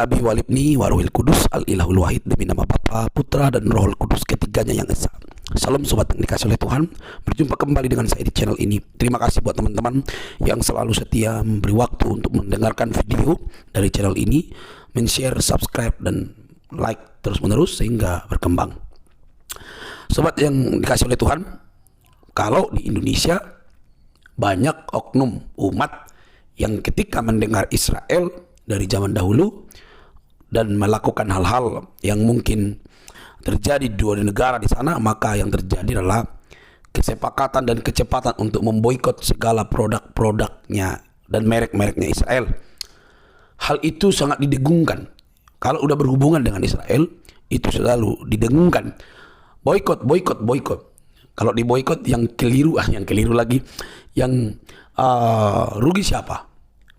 Abi walibni waruhil kudus al ilahul wahid, demi nama Bapa, Putra dan Rohul Kudus, ketiganya yang esa. Salam sobat yang dikasih oleh Tuhan. Berjumpa kembali dengan saya di channel ini. Terima kasih buat teman-teman yang selalu setia memberi waktu untuk mendengarkan video dari channel ini, men-share, subscribe dan like terus menerus sehingga berkembang. Sobat yang dikasih oleh Tuhan, kalau di Indonesia banyak oknum umat yang ketika mendengar Israel dari zaman dahulu dan melakukan hal-hal yang mungkin terjadi di dua negara di sana, maka yang terjadi adalah kesepakatan dan kecepatan untuk memboikot segala produk-produknya dan merek-mereknya Israel. Hal itu sangat didengungkan. Kalau udah berhubungan dengan Israel, itu selalu didengungkan. Boikot. Kalau diboikot yang keliru lagi, yang rugi siapa?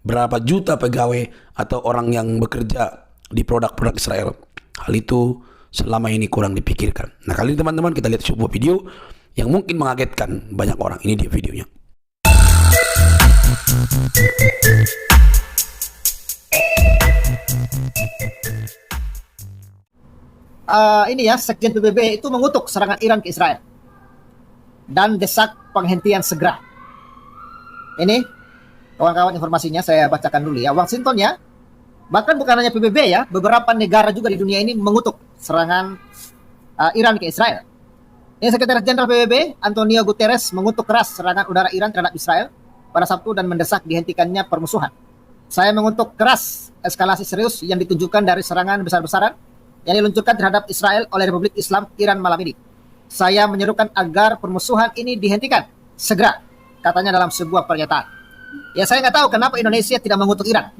Berapa juta pegawai atau orang yang bekerja di produk-produk Israel. Hal itu selama ini kurang dipikirkan. Nah, kali ini teman-teman kita lihat sebuah video yang mungkin mengagetkan banyak orang. Ini dia videonya. Ini ya, Sekjen PBB itu mengutuk serangan Iran ke Israel dan desak penghentian segera. Ini kawan-kawan informasinya saya bacakan dulu ya. Washington ya, bahkan bukan hanya PBB ya, beberapa negara juga di dunia ini mengutuk serangan Iran ke Israel. Ini Sekretaris Jenderal PBB Antonio Guterres mengutuk keras serangan udara Iran terhadap Israel pada Sabtu dan mendesak dihentikannya permusuhan. Saya mengutuk keras eskalasi serius yang ditunjukkan dari serangan besar-besaran yang diluncurkan terhadap Israel oleh Republik Islam Iran malam ini. Saya menyerukan agar permusuhan ini dihentikan segera, katanya dalam sebuah pernyataan. Ya, saya nggak tahu kenapa Indonesia tidak mengutuk Iran.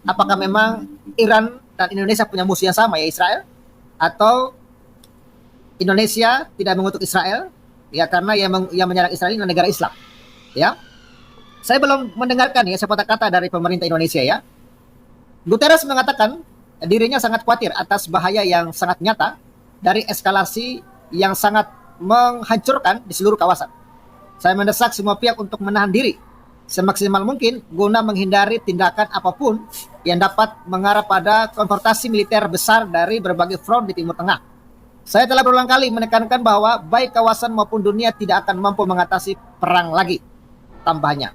Apakah memang Iran dan Indonesia punya musuh yang sama, ya Israel? Atau Indonesia tidak mengutuk Israel ya karena yang menyerang Israel ini negara Islam? Ya, saya belum mendengarkan ya sepatah kata dari pemerintah Indonesia ya. Guterres mengatakan dirinya sangat khawatir atas bahaya yang sangat nyata dari eskalasi yang sangat menghancurkan di seluruh kawasan. Saya mendesak semua pihak untuk menahan diri semaksimal mungkin guna menghindari tindakan apapun yang dapat mengarah pada konfrontasi militer besar dari berbagai front di Timur Tengah. Saya telah berulang kali menekankan bahwa baik kawasan maupun dunia tidak akan mampu mengatasi perang lagi. Tambahnya,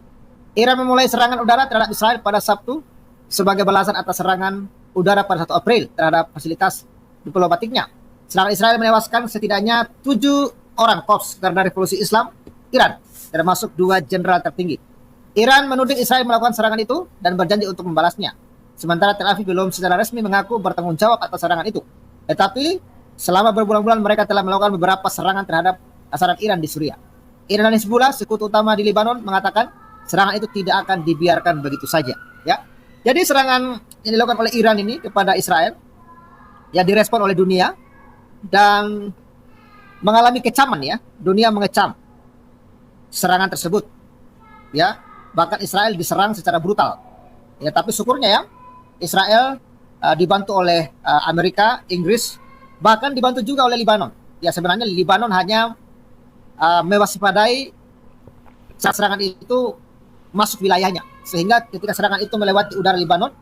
Iran memulai serangan udara terhadap Israel pada Sabtu sebagai balasan atas serangan udara pada 1 April terhadap fasilitas diplomatiknya. Serangan Israel menewaskan setidaknya 7 orang Korps Garda Revolusi Islam Iran, termasuk 2 jenderal tertinggi. Iran menuding Israel melakukan serangan itu dan berjanji untuk membalasnya. Sementara Tel Aviv belum secara resmi mengaku bertanggung jawab atas serangan itu. Tetapi selama berbulan-bulan mereka telah melakukan beberapa serangan terhadap sasaran Iran di Suriah. Iran dan Hizbullah, sekutu utama di Lebanon, mengatakan serangan itu tidak akan dibiarkan begitu saja. Ya, jadi serangan yang dilakukan oleh Iran ini kepada Israel ya direspon oleh dunia dan mengalami kecaman ya. Dunia mengecam serangan tersebut. Ya, bahkan Israel diserang secara brutal. Ya, tapi syukurnya ya, Israel dibantu oleh Amerika, Inggris, bahkan dibantu juga oleh Lebanon. Ya, sebenarnya Lebanon hanya mewaspadai saat serangan itu masuk wilayahnya, sehingga ketika serangan itu melewati udara Lebanon,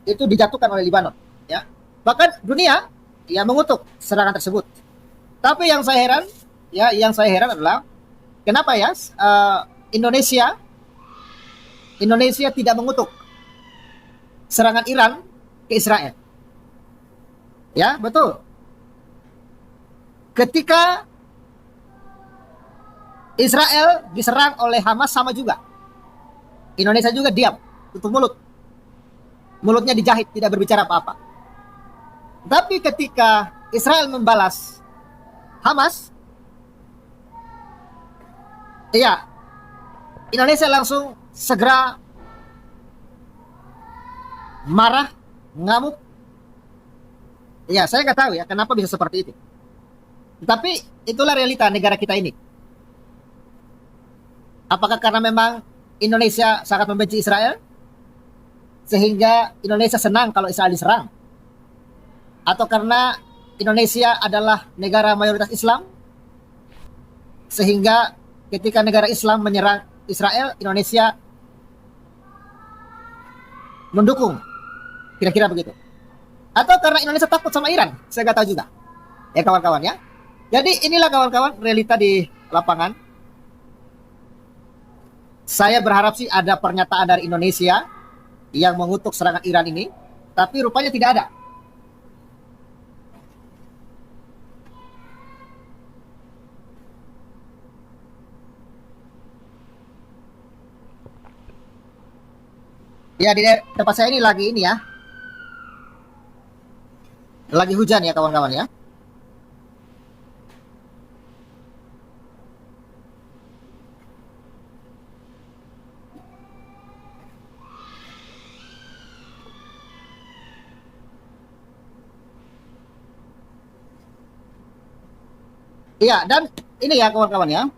itu dijatuhkan oleh Lebanon. Ya, bahkan dunia ya mengutuk serangan tersebut. Tapi yang saya heran adalah kenapa ya Indonesia tidak mengutuk serangan Iran ke Israel. Ya, betul. Ketika Israel diserang oleh Hamas sama juga. Indonesia juga diam, tutup mulut. Mulutnya dijahit, tidak berbicara apa-apa. Tapi ketika Israel membalas Hamas, ya, Indonesia langsung segera marah, ngamuk. Ya, saya nggak tahu ya kenapa bisa seperti itu. Tapi itulah realita negara kita ini. Apakah karena memang Indonesia sangat membenci Israel sehingga Indonesia senang kalau Israel diserang? Atau karena Indonesia adalah negara mayoritas Islam sehingga ketika negara Islam menyerang Israel, Indonesia mendukung? Kira-kira begitu. Atau karena Indonesia takut sama Iran? Saya nggak tahu juga. Ya kawan-kawan ya. Jadi inilah kawan-kawan realita di lapangan. Saya berharap sih ada pernyataan dari Indonesia yang mengutuk serangan Iran ini, tapi rupanya tidak ada. Ya di tempat saya ini lagi ini ya, lagi hujan ya kawan-kawan ya. Iya, dan ini ya kawan-kawan ya.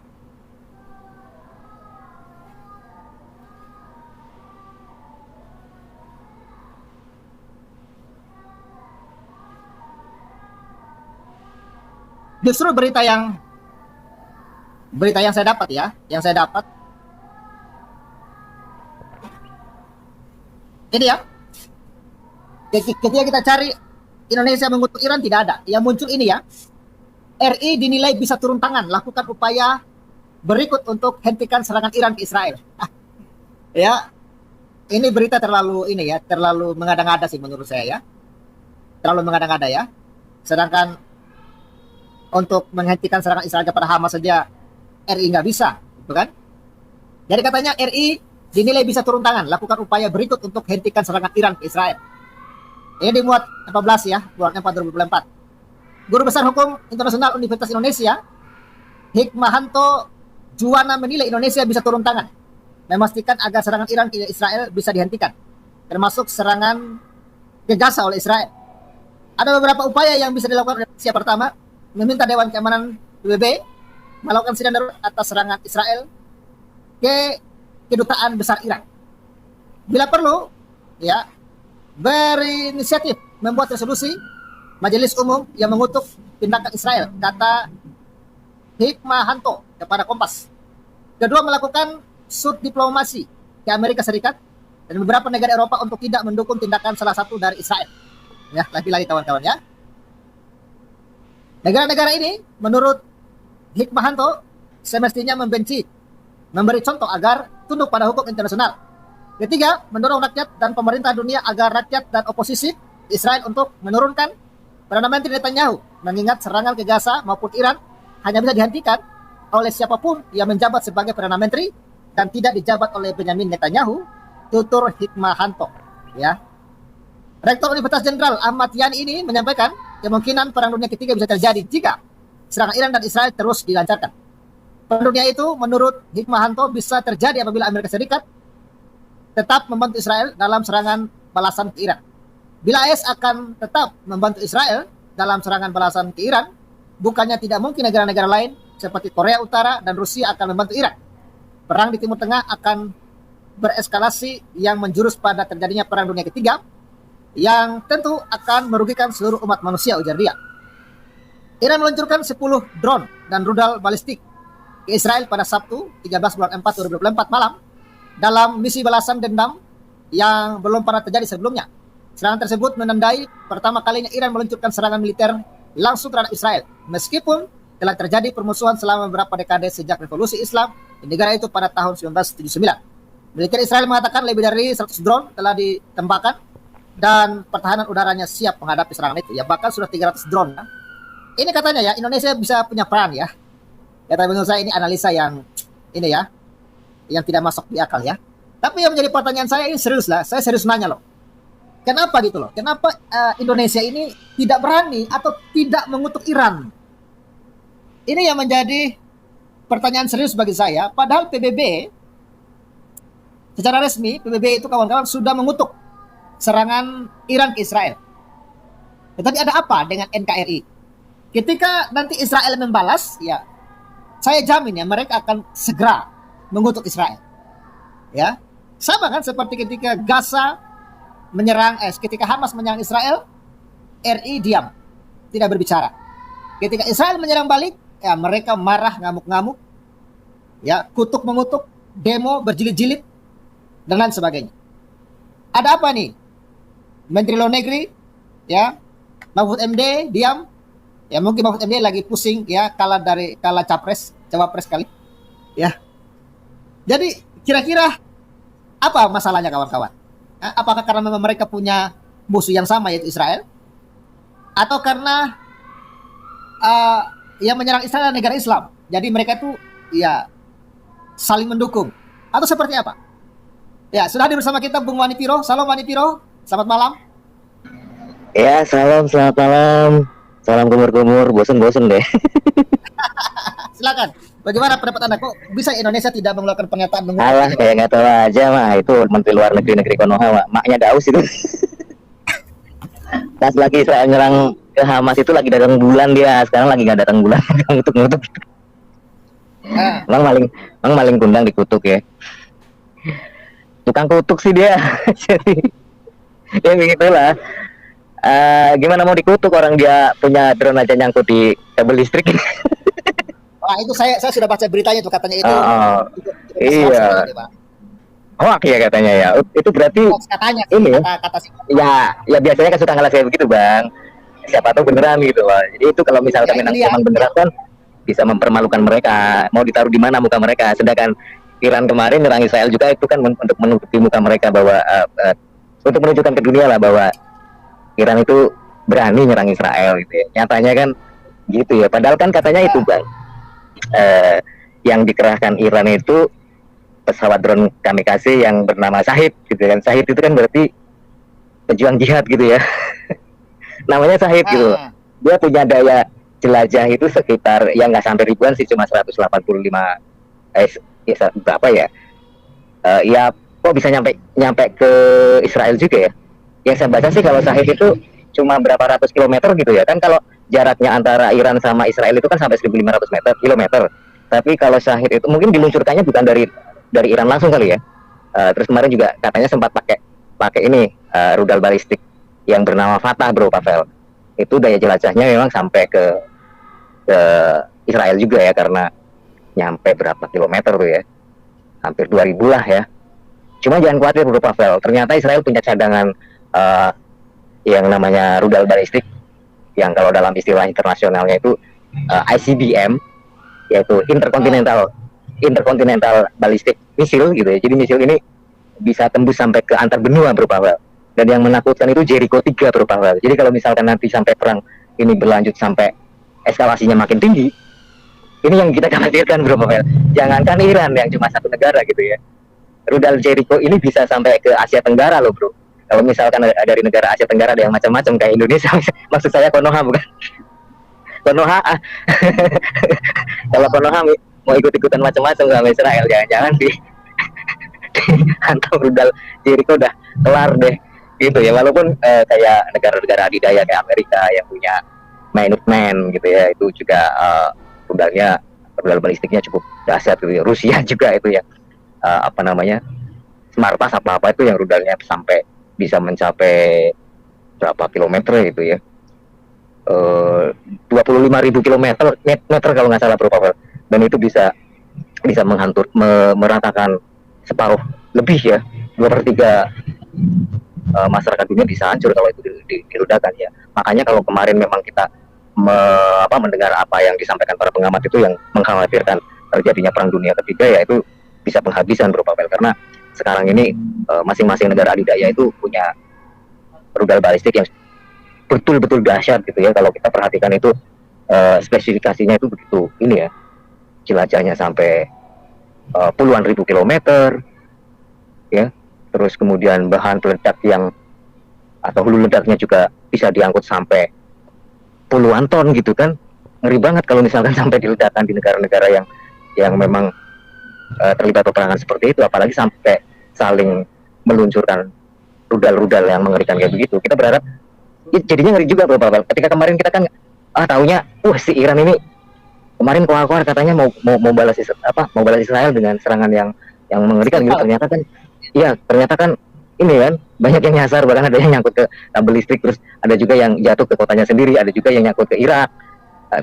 Justru berita yang saya dapat ya, yang saya dapat ini ya. Ketika kita cari Indonesia mengutuk Iran tidak ada. Yang muncul ini ya. RI dinilai bisa turun tangan, lakukan upaya berikut untuk hentikan serangan Iran ke Israel. Ya, ini berita terlalu ini ya, terlalu mengada-ngada sih menurut saya ya. Terlalu mengada-ngada ya. Sedangkan untuk menghentikan serangan Israel kepada Hamas saja RI nggak bisa, gitu kan? Jadi katanya RI dinilai bisa turun tangan, lakukan upaya berikut untuk hentikan serangan Iran ke Israel. Ini dimuat 14 ya, bulan 4 2024. Guru Besar Hukum Internasional Universitas Indonesia, Hikmahanto Juwana menilai Indonesia bisa turun tangan, memastikan agar serangan Iran ke Israel bisa dihentikan, termasuk serangan ke Gaza oleh Israel. Ada beberapa upaya yang bisa dilakukan oleh Indonesia. Pertama, meminta Dewan Keamanan PBB melakukan sidang darurat atas serangan Israel ke kedutaan besar Iran. Bila perlu, ya, berinisiatif membuat resolusi Majelis Umum yang mengutuk tindakan Israel, kata Hikmahanto kepada Kompas. Kedua, melakukan sud diplomasi ke Amerika Serikat dan beberapa negara Eropa untuk tidak mendukung tindakan salah satu dari Israel. Ya, lagi-lagi kawan-kawan ya. Negara-negara ini, menurut Hikmahanto, semestinya memberi contoh agar tunduk pada hukum internasional. Ketiga, mendorong rakyat dan pemerintah dunia agar rakyat dan oposisi Israel untuk menurunkan Perdana Menteri Netanyahu, mengingat serangan ke Gaza maupun Iran hanya bisa dihentikan oleh siapapun yang menjabat sebagai Perdana Menteri dan tidak dijabat oleh Benyamin Netanyahu, tutur Hikmahanto. Ya. Rektor Universitas Jenderal Ahmad Yani ini menyampaikan kemungkinan perang dunia ketiga bisa terjadi jika serangan Iran dan Israel terus dilancarkan. Perang dunia itu menurut Hikmahanto bisa terjadi apabila Amerika Serikat tetap membantu Israel dalam serangan balasan ke Iran. Bila AS akan tetap membantu Israel dalam serangan balasan ke Iran, bukannya tidak mungkin negara-negara lain seperti Korea Utara dan Rusia akan membantu Iran. Perang di Timur Tengah akan bereskalasi yang menjurus pada terjadinya perang dunia ketiga yang tentu akan merugikan seluruh umat manusia, ujar dia. Iran meluncurkan 10 drone dan rudal balistik ke Israel pada Sabtu 13 bulan 4 2024 malam dalam misi balasan dendam yang belum pernah terjadi sebelumnya. Serangan tersebut menandai pertama kalinya Iran meluncurkan serangan militer langsung terhadap Israel, meskipun telah terjadi permusuhan selama beberapa dekade sejak revolusi Islam di negara itu pada tahun 1979. Militer Israel mengatakan lebih dari 100 drone telah ditembakkan dan pertahanan udaranya siap menghadapi serangan itu. Ya, bahkan sudah 300 drone. Ya. Ini katanya ya, Indonesia bisa punya peran ya. Ya, tapi menurut saya ini analisa yang ini ya, yang tidak masuk di akal ya. Tapi yang menjadi pertanyaan saya ini serius lah, saya serius nanya loh. Kenapa gitu loh? Kenapa Indonesia ini tidak berani atau tidak mengutuk Iran? Ini yang menjadi pertanyaan serius bagi saya. Padahal PBB secara resmi, PBB itu kawan-kawan sudah mengutuk serangan Iran ke Israel. Tetapi ada apa dengan NKRI? Ketika nanti Israel membalas, ya saya jamin ya mereka akan segera mengutuk Israel. Ya, sama kan seperti ketika Gaza menyerang, ketika Hamas menyerang Israel, RI diam, tidak berbicara. Ketika Israel menyerang balik, ya mereka marah, ngamuk-ngamuk, ya kutuk mengutuk, demo berjilid-jilid, dan lain sebagainya. Ada apa nih? Menteri Luar Negeri ya. Mahfud MD diam. Ya mungkin Mahfud MD lagi pusing ya, kalah cawapres kali. Ya. Jadi kira-kira apa masalahnya kawan-kawan? Apakah karena memang mereka punya musuh yang sama yaitu Israel? Atau karena yang menyerang Israel adalah negara Islam? Jadi mereka itu ya saling mendukung. Atau seperti apa? Ya, sudah hadir bersama kita Bung Wani Piro. Salam Wani Piro. Selamat malam. Ya, selamat malam. Salam kumur-kumur, bosen-bosen deh. Silakan. Bagaimana pendapat Anda? Kok bisa Indonesia tidak mengeluarkan pernyataan mengutuk? Alah, kayak nggak tahu aja mah. Itu Menteri Luar Negeri Konoha, maknya Daus itu. Pas lagi Israel nyerang ke Hamas itu lagi datang bulan dia. Sekarang lagi nggak datang bulan. Ngutuk-ngutuk. Emang maling kundang dikutuk ya. Tukang kutuk sih dia. Jadi ya begitulah. Gimana mau dikutuk orang dia punya drone aja nyangkut di kabel listrik. Wah, itu saya sudah baca beritanya tuh, katanya itu. Iya. Hoax ya katanya ya. Itu berarti katanya ini kata ya biasanya kan suka ngalah kayak begitu, Bang. Siapa tahu beneran gitu loh. Jadi itu kalau misalkan memang beneran kan bisa mempermalukan mereka. Mau ditaruh di mana muka mereka. Sedangkan Iran kemarin nyerang Israel juga itu kan untuk menutupi muka mereka bahwa untuk menunjukkan ke dunia lah bahwa Iran itu berani nyerang Israel gitu ya. Nyatanya kan gitu ya. Padahal kan katanya itu, Bang, yang dikerahkan Iran itu pesawat drone kamikaze yang bernama Shahid gitu kan. Shahid itu kan berarti pejuang jihad gitu ya. Namanya Shahid gitu. Dia punya daya jelajah itu sekitar ya nggak sampai ribuan sih, cuma 185 berapa ya? Ya kok bisa nyampe ke Israel juga ya? Yang saya baca sih kalau Shahid itu cuma berapa ratus kilometer gitu ya kan. Kalau jaraknya antara Iran sama Israel itu kan sampai 1.500 kilometer. Tapi kalau Shahid itu mungkin diluncurkannya bukan dari Iran langsung kali ya. Terus kemarin juga katanya sempat pakai ini rudal balistik yang bernama Fatah, Bro Pavel. Itu daya jelajahnya memang sampai ke Israel juga ya, karena nyampe berapa kilometer tuh ya. Hampir 2000 lah ya. Cuma jangan khawatir, Bro Pavel. Ternyata Israel punya cadangan yang namanya rudal balistik yang kalau dalam istilah internasionalnya itu ICBM, yaitu intercontinental ballistic missile gitu ya. Jadi misil ini bisa tembus sampai ke antar benua, Bro Pavel. Dan yang menakutkan itu Jericho 3, Bro Pavel. Jadi kalau misalkan nanti sampai perang ini berlanjut sampai eskalasinya makin tinggi, ini yang kita khawatirkan, Bro Pavel. Jangankan Iran yang cuma satu negara gitu ya. Rudal Jericho ini bisa sampai ke Asia Tenggara loh, Bro. Kalau misalkan dari negara Asia Tenggara ada yang macam-macam kayak Indonesia, maksud saya Konoha bukan? Konoha. Kalau Konoha mau ikut-ikutan macam-macam sama Israel, jangan-jangan di hantam rudal Jericho udah kelar deh gitu ya. Walaupun kayak negara-negara adidaya kayak Amerika yang punya Minuteman gitu ya, itu juga rudal balistiknya cukup dahsyat gitu ya. Rusia juga itu ya Smartas apa itu yang rudalnya sampai bisa mencapai berapa kilometer itu ya, 25.000 kilometer kalau nggak salah, Bro Pavel. Dan itu bisa meratakan separuh lebih ya, 2/3 masyarakat dunia bisa hancur kalau itu diledakkan ya. Makanya kalau kemarin memang kita mendengar apa yang disampaikan para pengamat itu yang mengkhawatirkan terjadinya perang dunia ketiga, ya itu bisa penghabisan, Bro Pavel. Karena sekarang ini masing-masing negara adidaya itu punya rudal balistik yang betul-betul dahsyat gitu ya. Kalau kita perhatikan itu spesifikasinya itu begitu ini ya, jelajahnya sampai puluhan ribu kilometer ya. Terus kemudian bahan peledak atau hulu ledaknya juga bisa diangkut sampai puluhan ton gitu kan. Ngeri banget kalau misalkan sampai diledakkan di negara-negara yang memang terlibat peperangan seperti itu, apalagi sampai saling meluncurkan rudal-rudal yang mengerikan kayak begitu. Kita berharap jadinya ngeri juga, Bro Pavel. Ketika kemarin kita kan taunya si Iran ini kemarin keluar katanya mau balas Israel dengan serangan yang mengerikan gitu. Ternyata kan ini kan banyak yang nyasar, bahkan ada yang nyangkut ke kabel listrik, terus ada juga yang jatuh ke kotanya sendiri, ada juga yang nyangkut ke Irak,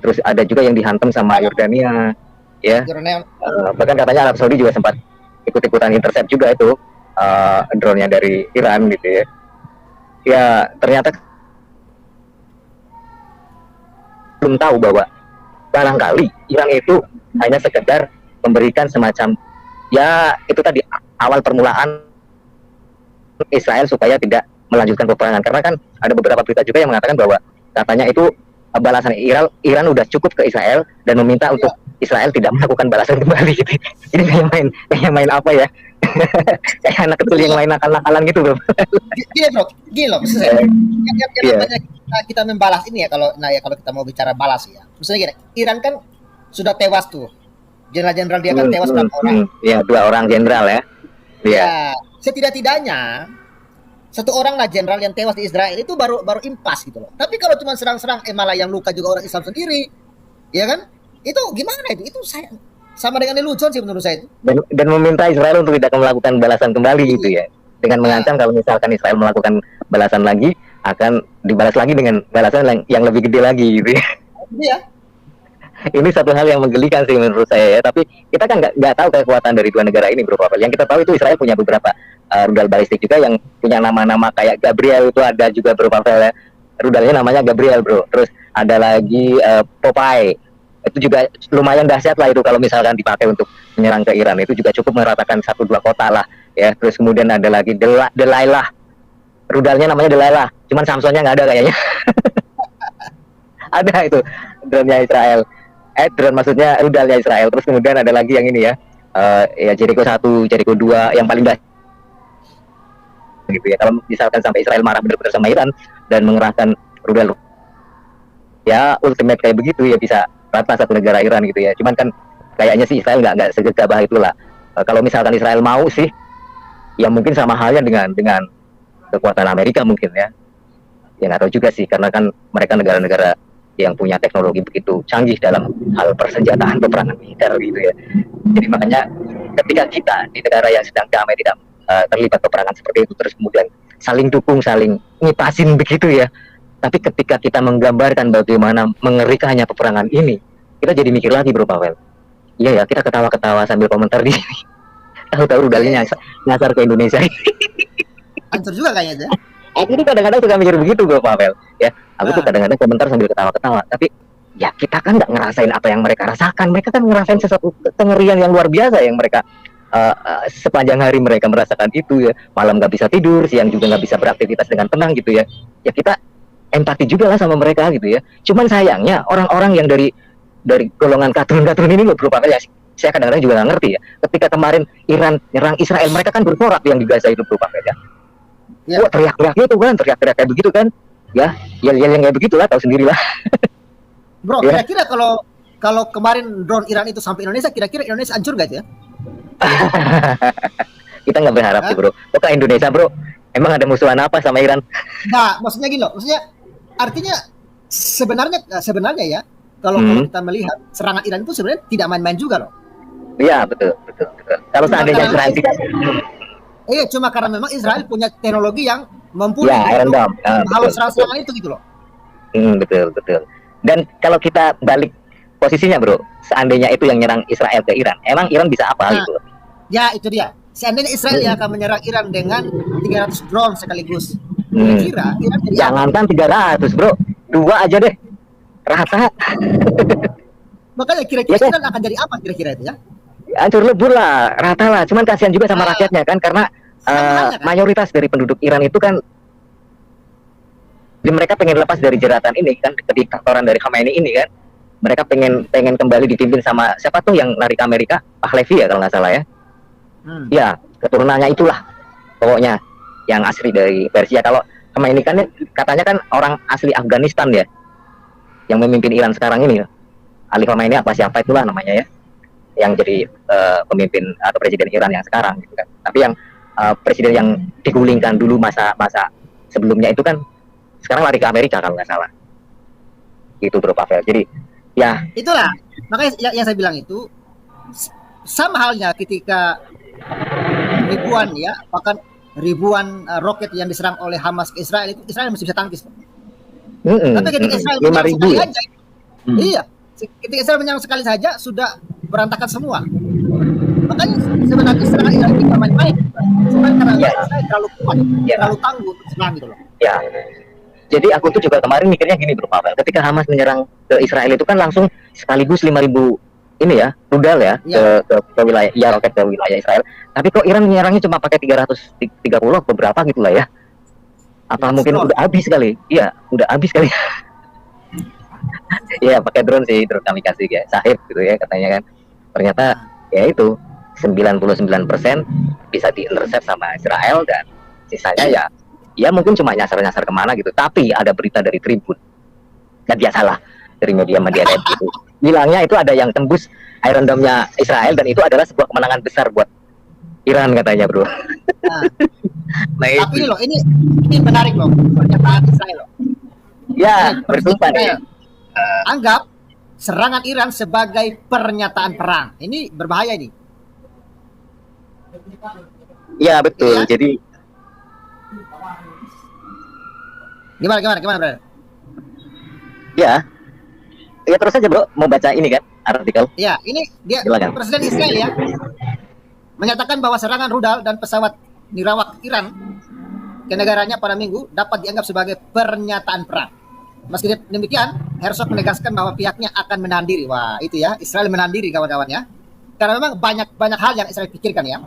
terus ada juga yang dihantam sama Yordania ya. Bahkan katanya Arab Saudi juga sempat ikut-ikutan intercept juga itu drone-nya dari Iran gitu ya. Ya ternyata belum tahu bahwa barangkali Iran itu hanya sekedar memberikan semacam, ya itu tadi awal permulaan Israel supaya tidak melanjutkan peperangan. Karena kan ada beberapa berita juga yang mengatakan bahwa katanya itu balasan Iran udah cukup ke Israel dan meminta untuk Israel tidak melakukan balasan kembali gitu. Ini kayak main apa ya? Kayak anak kecil yang main nakal-nakalan gitu bro. Gini loh, maksud saya. Yang namanya kita membalas ini ya kalau kita mau bicara balas ya. Misalnya gini, Iran kan sudah tewas tuh. Jenderal-jenderal dia kan tewas berapa orang? Iya, 2 orang jenderal ya. Iya. Ya, setidak-tidaknya satu orang lah jenderal yang tewas di Israel itu baru impas gitu loh. Tapi kalau cuma serang-serang malah yang luka juga orang Islam sendiri, ya kan? Itu gimana itu? Itu saya sama dengan lelucon sih menurut saya itu. Dan meminta Israel untuk tidak melakukan balasan kembali gitu ya. Dengan mengancam kalau misalkan Israel melakukan balasan lagi, akan dibalas lagi dengan balasan yang lebih gede lagi gitu ya. Iya. Ini satu hal yang menggelikan sih menurut saya ya. Tapi kita kan nggak tahu kekuatan dari dua negara ini bro Pavel. Yang kita tahu itu Israel punya beberapa rudal balistik juga yang punya nama-nama kayak Gabriel, itu ada juga bro Pavel ya. Rudalnya namanya Gabriel bro. Terus ada lagi Popeye. Itu juga lumayan dahsyat lah itu kalau misalkan dipakai untuk menyerang ke Iran. Itu juga cukup meratakan 1-2 kota lah ya. Terus kemudian ada lagi Delilah. Rudalnya namanya Delilah. Cuman Samsonnya nggak ada kayaknya. Ada itu drone-nya Israel. Drone maksudnya rudalnya Israel. Terus kemudian ada lagi yang ini ya. Ya Jericho 1, Jericho 2 yang paling dahsyat gitu ya. Kalau misalkan sampai Israel marah benar-benar sama Iran dan mengerahkan rudal ya ultimate kayak begitu ya, bisa rata satu negara Iran gitu ya. Cuman kan kayaknya sih Israel nggak segegabah itulah. Kalau misalkan Israel mau sih ya mungkin sama halnya dengan kekuatan Amerika mungkin ya. Ya nggak tahu juga sih, karena kan mereka negara-negara yang punya teknologi begitu canggih dalam hal persenjataan peperangan militer gitu ya. Jadi makanya ketika kita di negara yang sedang damai tidak terlibat peperangan seperti itu, terus kemudian saling dukung, saling ngipasin begitu ya. Tapi ketika kita menggambarkan bagaimana mengerikannya peperangan ini, kita jadi mikir lagi bro Pavel. Iya ya, kita ketawa-ketawa sambil komentar di sini. Tahu-tahu rudalnya nyasar ke Indonesia. Hancur juga kayaknya ya. Aku tuh kadang-kadang suka mikir begitu bro Pavel. Ya, aku tuh kadang-kadang komentar sambil ketawa-ketawa. Tapi ya kita kan nggak ngerasain apa yang mereka rasakan. Mereka kan ngerasain sesuatu kengerian yang luar biasa yang mereka sepanjang hari mereka merasakan itu ya. Malam nggak bisa tidur, siang juga nggak bisa beraktivitas dengan tenang gitu ya. Ya kita empati juga lah sama mereka gitu ya. Cuman sayangnya orang-orang yang dari golongan katun-katun ini loh bro Pavel ya, saya kadang-kadang juga nggak ngerti ya. Ketika kemarin Iran nyerang Israel, mereka kan bersorak yang di Gaza itu bro Pavel ya. Ya. Wah teriak-teriak gitu kan, teriak-teriak kayak begitu kan. Ya yang kayak begitulah, tahu sendirilah. Bro, Ya. kira-kira kalau kemarin drone Iran itu sampai Indonesia, kira-kira Indonesia hancur gak ya? Kita nggak berharap sih bro. Kok ke Indonesia bro? Emang ada musuhan apa sama Iran? Nah, maksudnya gini loh, maksudnya artinya sebenarnya ya, kalau kita melihat serangan Iran itu sebenarnya tidak main-main juga loh. Iya betul. Kalau seandainya Israel tidak, Iya, cuma karena memang Israel punya teknologi yang mumpuni ya Iron Dome, kalau serangan itu gitu loh. betul. Dan kalau kita balik posisinya bro, seandainya itu yang nyerang Israel ke Iran, emang Iran bisa apa gitu? Ya itu dia. Seandainya Israel yang akan menyerang Iran dengan 300 drone sekaligus, kira Iran jadi Jangankan 300 bro, 2 aja deh, rata. makanya kira-kira Ya, Iran akan jadi apa kira-kira itu ya? Hancur lebur lah, rata lah. Cuman kasihan juga sama rakyatnya kan, karena mayoritas dari penduduk Iran itu kan, mereka pengen lepas dari jeratan ini kan, kediktatoran dari Khamenei ini kan. Mereka pengen kembali dipimpin sama siapa tuh yang lari ke Amerika, Pahlavi ya kalau nggak salah ya. Ya keturunannya itulah pokoknya yang asli dari Persia. Kalau Khamenei kan katanya kan orang asli Afghanistan ya, yang memimpin Iran sekarang ini. Ali Khamenei apa siapa itulah namanya ya, yang jadi pemimpin atau presiden Iran yang sekarang gitu kan. Tapi yang presiden yang digulingkan dulu masa sebelumnya itu kan sekarang lari ke Amerika kalau nggak salah. Gitu bro Pavel. Jadi ya itulah makanya yang saya bilang itu sama halnya ketika ribuan ya, bahkan ribuan roket yang diserang oleh Hamas ke Israel, itu Israel masih bisa tangkis. Tapi ketika Israel menyerang sekali aja, iya, ketika Israel menyerang sekali saja sudah berantakan semua. Makanya sebenarnya serangan Israel tidak main-main, cuma karena Israel terlalu kuat, terlalu tangguh untuk serang gitu loh. Ya, Jadi aku tuh juga kemarin mikirnya gini Bro Pavel, ketika Hamas menyerang ke Israel itu kan langsung sekaligus 5.000 ini ya, rudal ya, Ya. ke wilayah, ya roket ke wilayah Israel. Tapi kok Iran menyerangnya cuma pakai 330 beberapa gitu lah ya. Apa mungkin Drone. udah habis kali? Iya, udah habis kali. Iya, pakai drone sih, drone kamikaze ya, Sahib gitu ya katanya kan. Ternyata ya itu 99% bisa diintercept sama Israel dan sisanya ya mungkin cuma nyasar-nyasar kemana gitu. Tapi ada berita dari Tribun, kan biasalah dari media-media net itu bilangnya itu ada yang tembus Iron Dome-nya Israel dan itu adalah sebuah kemenangan besar buat Iran katanya Bro. Nah, Nah tapi itu ini loh, ini menarik loh pernyataan Israel loh. ya bersumpah nih. Israel anggap serangan Iran sebagai pernyataan perang. Ini berbahaya ini. Ya betul. Iya. Jadi Gimana, brother? ya terus aja Bro, mau baca ini kan artikel. Ya, ini dia Silakan. Presiden Israel ya menyatakan bahwa serangan rudal dan pesawat nirawak Iran ke negaranya pada Minggu dapat dianggap sebagai pernyataan perang. Meski demikian, Herzog menegaskan bahwa pihaknya akan menahan diri. Wah, itu ya, Israel menahan diri kawan-kawan ya. Karena memang banyak hal yang Israel pikirkan ya.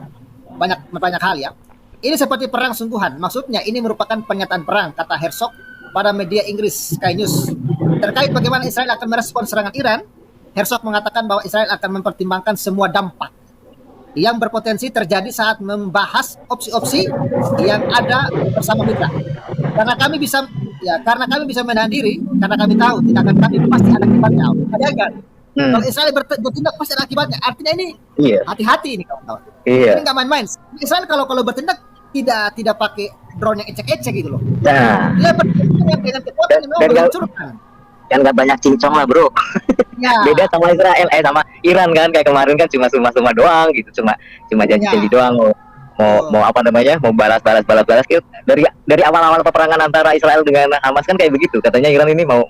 Banyak hal ya. Ini seperti perang sungguhan. Maksudnya ini merupakan pernyataan perang, kata Herzog pada media Inggris Sky News. Terkait bagaimana Israel akan merespons serangan Iran, Herzog mengatakan bahwa Israel akan mempertimbangkan semua dampak yang berpotensi terjadi saat membahas opsi-opsi yang ada bersama mitra. Karena kami bisa menahan diri, karena kami tahu tindakan kami pasti ada akibatnya. Ada kan? Kalau Israel bertindak pasti ada akibatnya. Artinya ini hati-hati ini kawan-kawan. Iya. Ini nggak main-main. Israel kalau bertindak tidak pakai drone yang ecek-ecek gitu loh. Nah, Dia bertindak dengan kekuatan yang memang menghancurkan. kan nggak banyak cincong lah Bro. Ya. Beda sama Israel, sama Iran kan, kayak kemarin kan cuma doang gitu, cuma janji-janji doang, mau apa namanya, mau balas gitu. Dari awal-awal peperangan antara Israel dengan Hamas kan kayak begitu, katanya Iran ini mau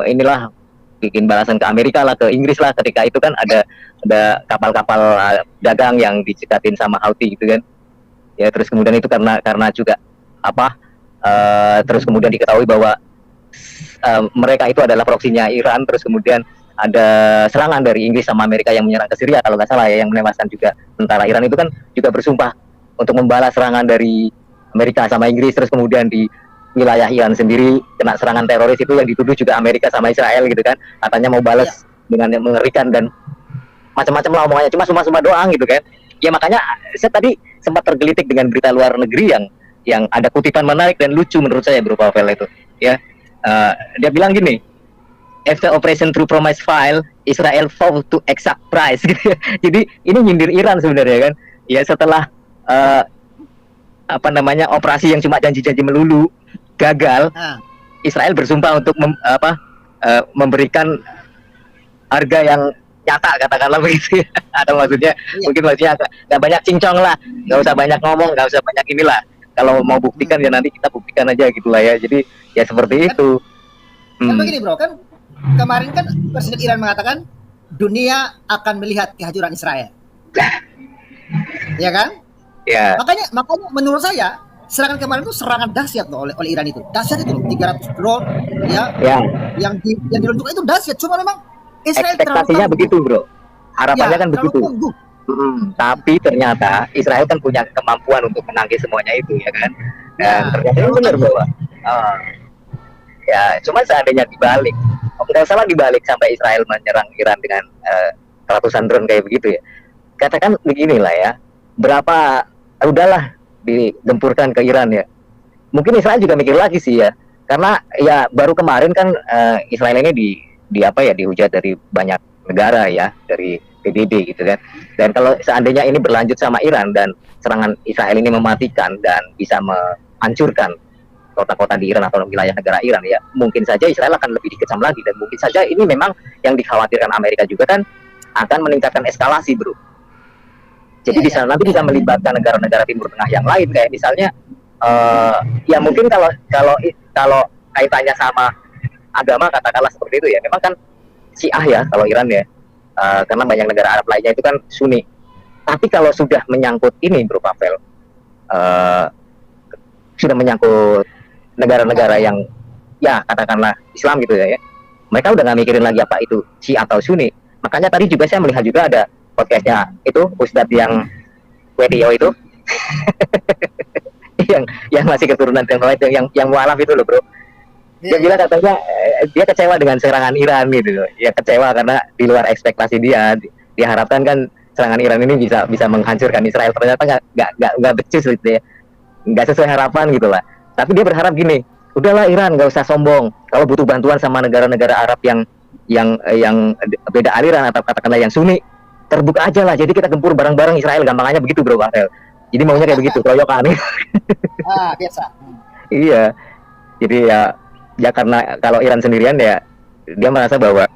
inilah bikin balasan ke Amerika lah, ke Inggris lah, ketika itu kan ada kapal-kapal dagang yang dicekatin sama Houthi gitu kan. Ya terus kemudian itu karena juga terus kemudian diketahui bahwa mereka itu adalah proksinya Iran, terus kemudian ada serangan dari Inggris sama Amerika yang menyerang ke Syria kalau nggak salah ya, yang menewaskan juga tentara Iran itu kan juga bersumpah untuk membalas serangan dari Amerika sama Inggris, terus kemudian di wilayah Iran sendiri kena serangan teroris itu yang dituduh juga Amerika sama Israel gitu kan, katanya mau balas dengan yang mengerikan dan macam-macam lah omongannya, cuma doang gitu kan. Ya makanya saya tadi sempat tergelitik dengan berita luar negeri yang ada kutipan menarik dan lucu menurut saya Bro Pavel itu ya. Dia bilang gini, after operation through promise file, Israel fall to exact price gitu ya. Jadi ini nyindir Iran sebenarnya kan. Ya setelah operasi yang cuma janji-janji melulu gagal, Israel bersumpah untuk memberikan harga yang nyata, katakanlah begitu ya. Atau maksudnya mungkin nggak banyak cincong lah, nggak usah banyak ngomong, nggak usah banyak inilah. Kalau mau buktikan ya nanti kita buktikan aja gitulah ya. Jadi ya seperti itu. Kan begini Bro, kan kemarin kan Presiden Iran mengatakan dunia akan melihat kehancuran Israel. Ya kan? Ya. Makanya menurut saya serangan kemarin itu serangan dahsyat loh oleh Iran itu. Dahsyat itu loh, 300 drone ya. Yang dilunjukkan itu dahsyat. Cuma memang Israel ekspektasinya begitu Bro. Harapannya kan begitu. Tapi ternyata Israel kan punya kemampuan untuk menangkis semuanya itu ya kan. Dan ternyata itu benar bahwa ya cuma seandainya dibalik, nggak salah dibalik sampai Israel menyerang Iran dengan ratusan drone kayak begitu ya. Katakan beginilah ya, berapa udahlah digempurkan ke Iran ya. Mungkin Israel juga mikir lagi sih ya, karena ya baru kemarin kan Israel ini dihujat dari banyak negara ya, dari PBB gitu kan. Dan kalau seandainya ini berlanjut sama Iran dan serangan Israel ini mematikan dan bisa menghancurkan kota-kota di Iran atau wilayah negara Iran ya, mungkin saja Israel akan lebih dikecam lagi, dan mungkin saja ini memang yang dikhawatirkan Amerika juga kan akan meningkatkan eskalasi Bro. Jadi di sana nanti bisa melibatkan negara-negara Timur Tengah yang lain, kayak misalnya ya mungkin kalau kaitannya sama agama katakanlah seperti itu ya, memang kan Syiah ya kalau Iran ya, karena banyak negara Arab lainnya itu kan Sunni. Tapi kalau sudah menyangkut ini Bro Pavel, sudah menyangkut negara-negara yang ya katakanlah Islam gitu ya, mereka udah nggak mikirin lagi apa itu Syiah atau Sunni. Makanya tadi juga saya melihat juga ada podcastnya itu Ustadz yang WTO itu yang masih keturunan Tionghoa itu, yang mualaf itu loh bro. Dia bilang katanya dia kecewa dengan serangan Iran gitu loh. Ya kecewa karena di luar ekspektasi dia. Diharapkan kan serangan Iran ini bisa menghancurkan Israel. Ternyata nggak becus gitu ya. Nggak sesuai harapan gitu lah. Tapi dia berharap gini, udahlah Iran nggak usah sombong. Kalau butuh bantuan sama negara-negara Arab yang beda aliran atau katakanlah yang Sunni, terbuka aja lah. Jadi kita gempur bareng-bareng Israel, gampangannya begitu bro Bang. Jadi maunya kayak begitu, keroyokan. Biasa. Iya. Jadi ya karena kalau Iran sendirian ya dia merasa bahwa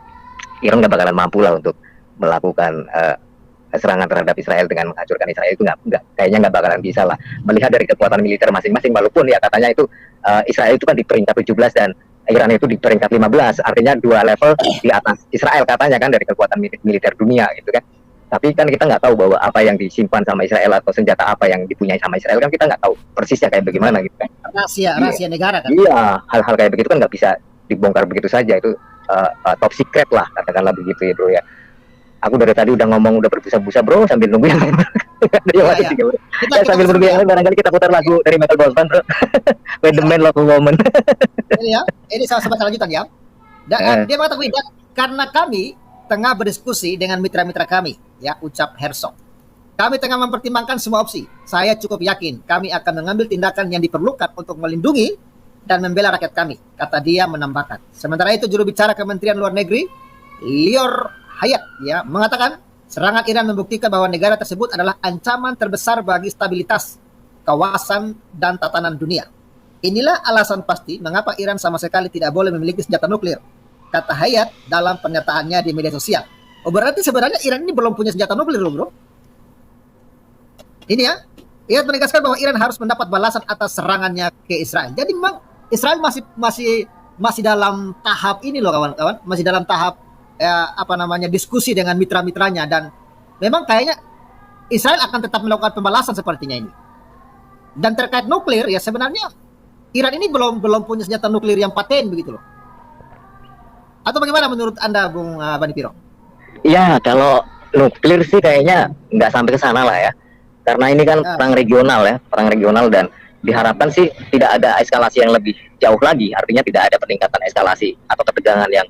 Iran nggak bakalan mampu lah untuk melakukan serangan terhadap Israel dengan menghancurkan Israel. Itu kayaknya nggak bakalan bisa lah. Melihat dari kekuatan militer masing-masing, walaupun ya katanya itu Israel itu kan di peringkat 17 dan Iran itu di peringkat 15, artinya 2 level di atas Israel katanya kan dari kekuatan militer dunia gitu kan. Tapi kan kita nggak tahu bahwa apa yang disimpan sama Israel atau senjata apa yang dipunyai sama Israel kan kita nggak tahu persisnya kayak bagaimana gitu kan. Rahasia negara kan. Iya, hal-hal kayak begitu kan nggak bisa dibongkar begitu saja, itu top secret lah katakanlah begitu ya bro ya. Aku dari tadi udah ngomong udah berbusa-busa bro sambil nunggu yang lain. Sambil nunggu yang lain barangkali kita putar lagu dari Michael Bolton bro. When the Man Love a Woman. Ini sama-sama lanjutan ya. Dan dia mengatakan karena kami tengah berdiskusi dengan mitra-mitra kami, ya, ucap Herzog. Kami tengah mempertimbangkan semua opsi. Saya cukup yakin kami akan mengambil tindakan yang diperlukan untuk melindungi dan membela rakyat kami, kata dia menambahkan. Sementara itu juru bicara Kementerian Luar Negeri, Lior Hayat, ya, mengatakan serangan Iran membuktikan bahwa negara tersebut adalah ancaman terbesar bagi stabilitas kawasan dan tatanan dunia. Inilah alasan pasti mengapa Iran sama sekali tidak boleh memiliki senjata nuklir, kata Hayat dalam pernyataannya di media sosial. Oh, berarti sebenarnya Iran ini belum punya senjata nuklir loh bro. Ini ya, Hayat menegaskan bahwa Iran harus mendapat balasan atas serangannya ke Israel. Jadi memang Israel masih dalam tahap ini loh kawan-kawan, masih dalam tahap diskusi dengan mitra-mitranya, dan memang kayaknya Israel akan tetap melakukan pembalasan sepertinya ini. Dan terkait nuklir ya sebenarnya Iran ini belum punya senjata nuklir yang paten begitu loh. Atau bagaimana menurut Anda, Bung Bani Piro? Iya, kalau nuklir sih kayaknya nggak sampai ke sana lah ya. Karena ini kan perang regional dan diharapkan sih tidak ada eskalasi yang lebih jauh lagi. Artinya tidak ada peningkatan eskalasi atau ketegangan yang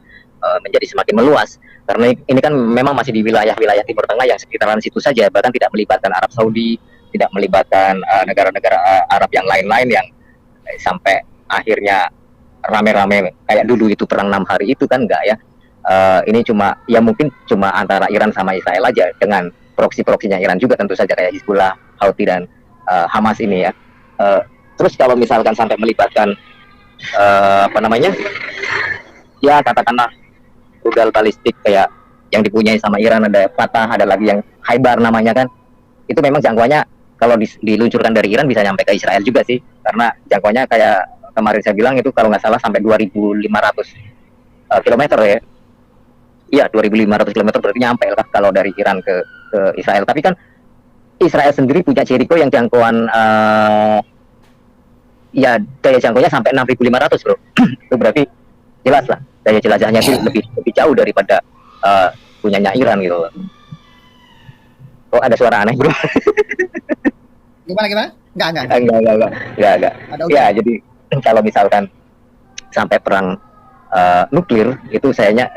menjadi semakin meluas. Karena ini kan memang masih di wilayah-wilayah Timur Tengah yang sekitaran situ saja, bahkan tidak melibatkan Arab Saudi, tidak melibatkan negara-negara Arab yang lain-lain yang sampai akhirnya rame-rame kayak dulu itu perang 6 hari itu kan enggak ya. Ini mungkin cuma antara Iran sama Israel aja dengan proksi-proksinya Iran juga tentu saja kayak Hizbullah, Houthi dan Hamas ini ya. Terus kalau misalkan sampai melibatkan ya katakanlah rudal balistik kayak yang dipunyai sama Iran, ada Fatah, ada lagi yang Haibar namanya kan, itu memang jangkauannya kalau diluncurkan dari Iran bisa nyampe ke Israel juga sih, karena jangkauannya kayak kemarin saya bilang itu kalau nggak salah sampai 2.500 kilometer ya. Iya, 2.500 kilometer berarti nyampe lah kalau dari Iran ke Israel. Tapi kan Israel sendiri punya Jericho yang jangkauan ya daya jangkaunya sampai 6.500 bro. Itu berarti jelas lah daya jelajahnya itu lebih jauh daripada punyanya Iran gitu loh. Oh, ada suara aneh bro. Gimana? Enggak. Ya, jadi kalau misalkan sampai perang nuklir itu sayanya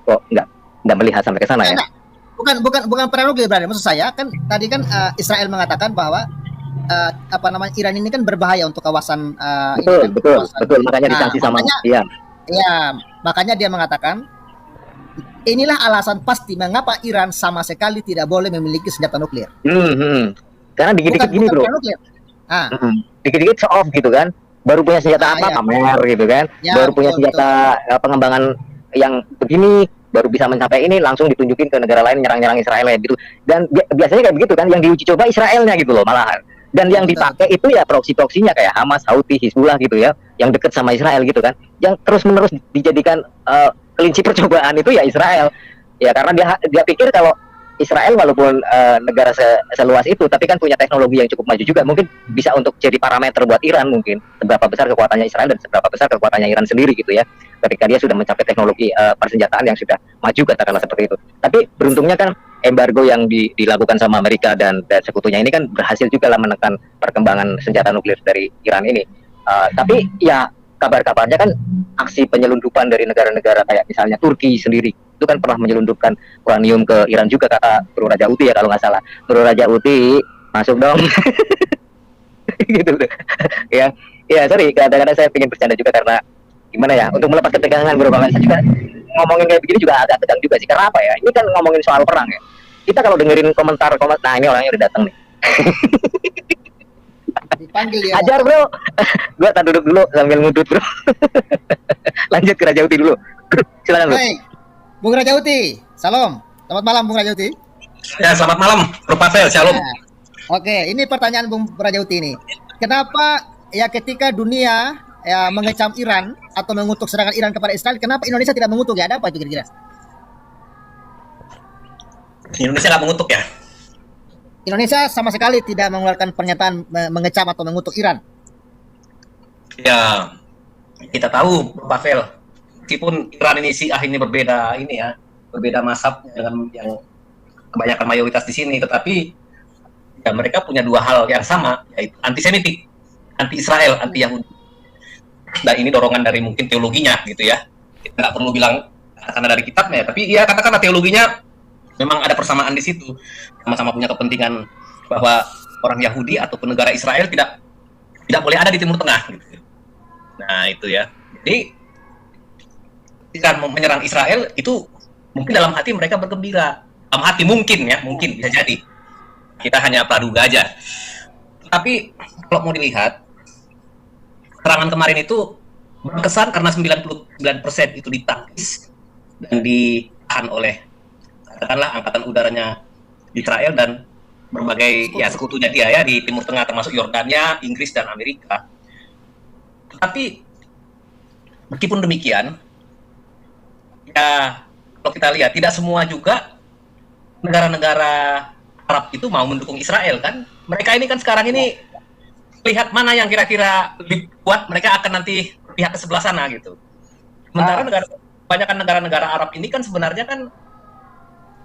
kok nggak melihat sampai ke sana ya. Bukan perang nuklir berarti. Maksud saya kan tadi kan Israel mengatakan bahwa Iran ini kan berbahaya untuk kawasan betul makanya disanksi sama iya. Ya, makanya dia mengatakan inilah alasan pasti mengapa Iran sama sekali tidak boleh memiliki senjata nuklir. Karena dikit-dikit gini bro. Dikit-dikit show off gitu kan. Baru punya senjata pamer gitu kan. Ya, baru punya senjata pengembangan yang begini, baru bisa mencapai ini, langsung ditunjukin ke negara lain nyerang-nyerang Israel gitu. Dan biasanya kayak begitu kan, yang diuji coba Israelnya gitu loh malahan. Dan yang dipakai itu ya proksi-proksinya kayak Hamas, Houthi, Hizbullah gitu ya, yang deket sama Israel gitu kan. Yang terus-menerus dijadikan kelinci percobaan itu ya Israel. Ya karena dia pikir kalau Israel walaupun negara seluas itu, tapi kan punya teknologi yang cukup maju juga, mungkin bisa untuk jadi parameter buat Iran, mungkin seberapa besar kekuatannya Israel dan seberapa besar kekuatannya Iran sendiri gitu ya, ketika dia sudah mencapai teknologi persenjataan yang sudah maju, katakanlah seperti itu. Tapi beruntungnya kan embargo yang dilakukan sama Amerika dan sekutunya ini kan berhasil juga lah menekan perkembangan senjata nuklir dari Iran ini. Tapi ya kabar-kabarnya kan aksi penyelundupan dari negara-negara kayak misalnya Turki sendiri itu kan pernah menyelundupkan uranium ke Iran juga, kata Bro Raja Uti ya kalau nggak salah. Bro Raja Uti masuk dong. Gitu ya. Ya sorry, kadang-kadang saya ingin bercanda juga karena gimana ya, untuk melepas ketegangan Bro Bang, saya juga ngomongin kayak begini juga agak tegang juga sih. Karena apa ya, ini kan ngomongin soal perang ya. Kita kalau dengerin komentar, nah ini orangnya udah datang nih. Dipanggil ya. Ajar Bro. Gua tak duduk dulu sambil ngudut Bro. Lanjut ke Raja Uti dulu. Silakan Bro. Baik. Bung Rajauti, salam. Selamat malam Bung Rajauti. Ya, selamat malam, Bro Pavel, shalom. Nah, oke, ini pertanyaan Bung Rajauti ini. Kenapa ya ketika dunia ya mengecam Iran atau mengutuk serangan Iran kepada Israel, kenapa Indonesia tidak mengutuk ya? Ada apa itu kira-kira? Indonesia nggak mengutuk ya? Indonesia sama sekali tidak mengeluarkan pernyataan mengecam atau mengutuk Iran. Ya, kita tahu, Bro Pavel, meskipun Iran ini Syiah ini berbeda mazhab dengan yang kebanyakan mayoritas di sini, tetapi ya mereka punya dua hal yang sama, yaitu antisemitik, anti-Israel, anti-Yahudi. Dan ini dorongan dari mungkin teologinya gitu ya. Kita nggak perlu bilang karena dari kitabnya, tapi ya katakanlah teologinya memang ada persamaan di situ. Sama-sama punya kepentingan bahwa orang Yahudi atau negara Israel tidak boleh ada di Timur Tengah gitu. Nah, itu ya. Jadi Iran menyerang Israel itu mungkin dalam hati mereka bergembira. Dalam hati mungkin bisa jadi. Kita hanya praduga aja. Tapi kalau mau dilihat, serangan kemarin itu berkesan karena 99% itu ditangkis dan ditahan oleh katakanlah angkatan udaranya Israel dan berbagai ya sekutunya dia ya di Timur Tengah, termasuk Yordania, Inggris dan Amerika. Tapi meskipun demikian, ya kalau kita lihat tidak semua juga negara-negara Arab itu mau mendukung Israel kan. Mereka ini kan sekarang ini lihat mana yang kira-kira lebih kuat, mereka akan nanti pihak ke sebelah sana gitu. Sementara kebanyakan negara-negara Arab ini kan sebenarnya kan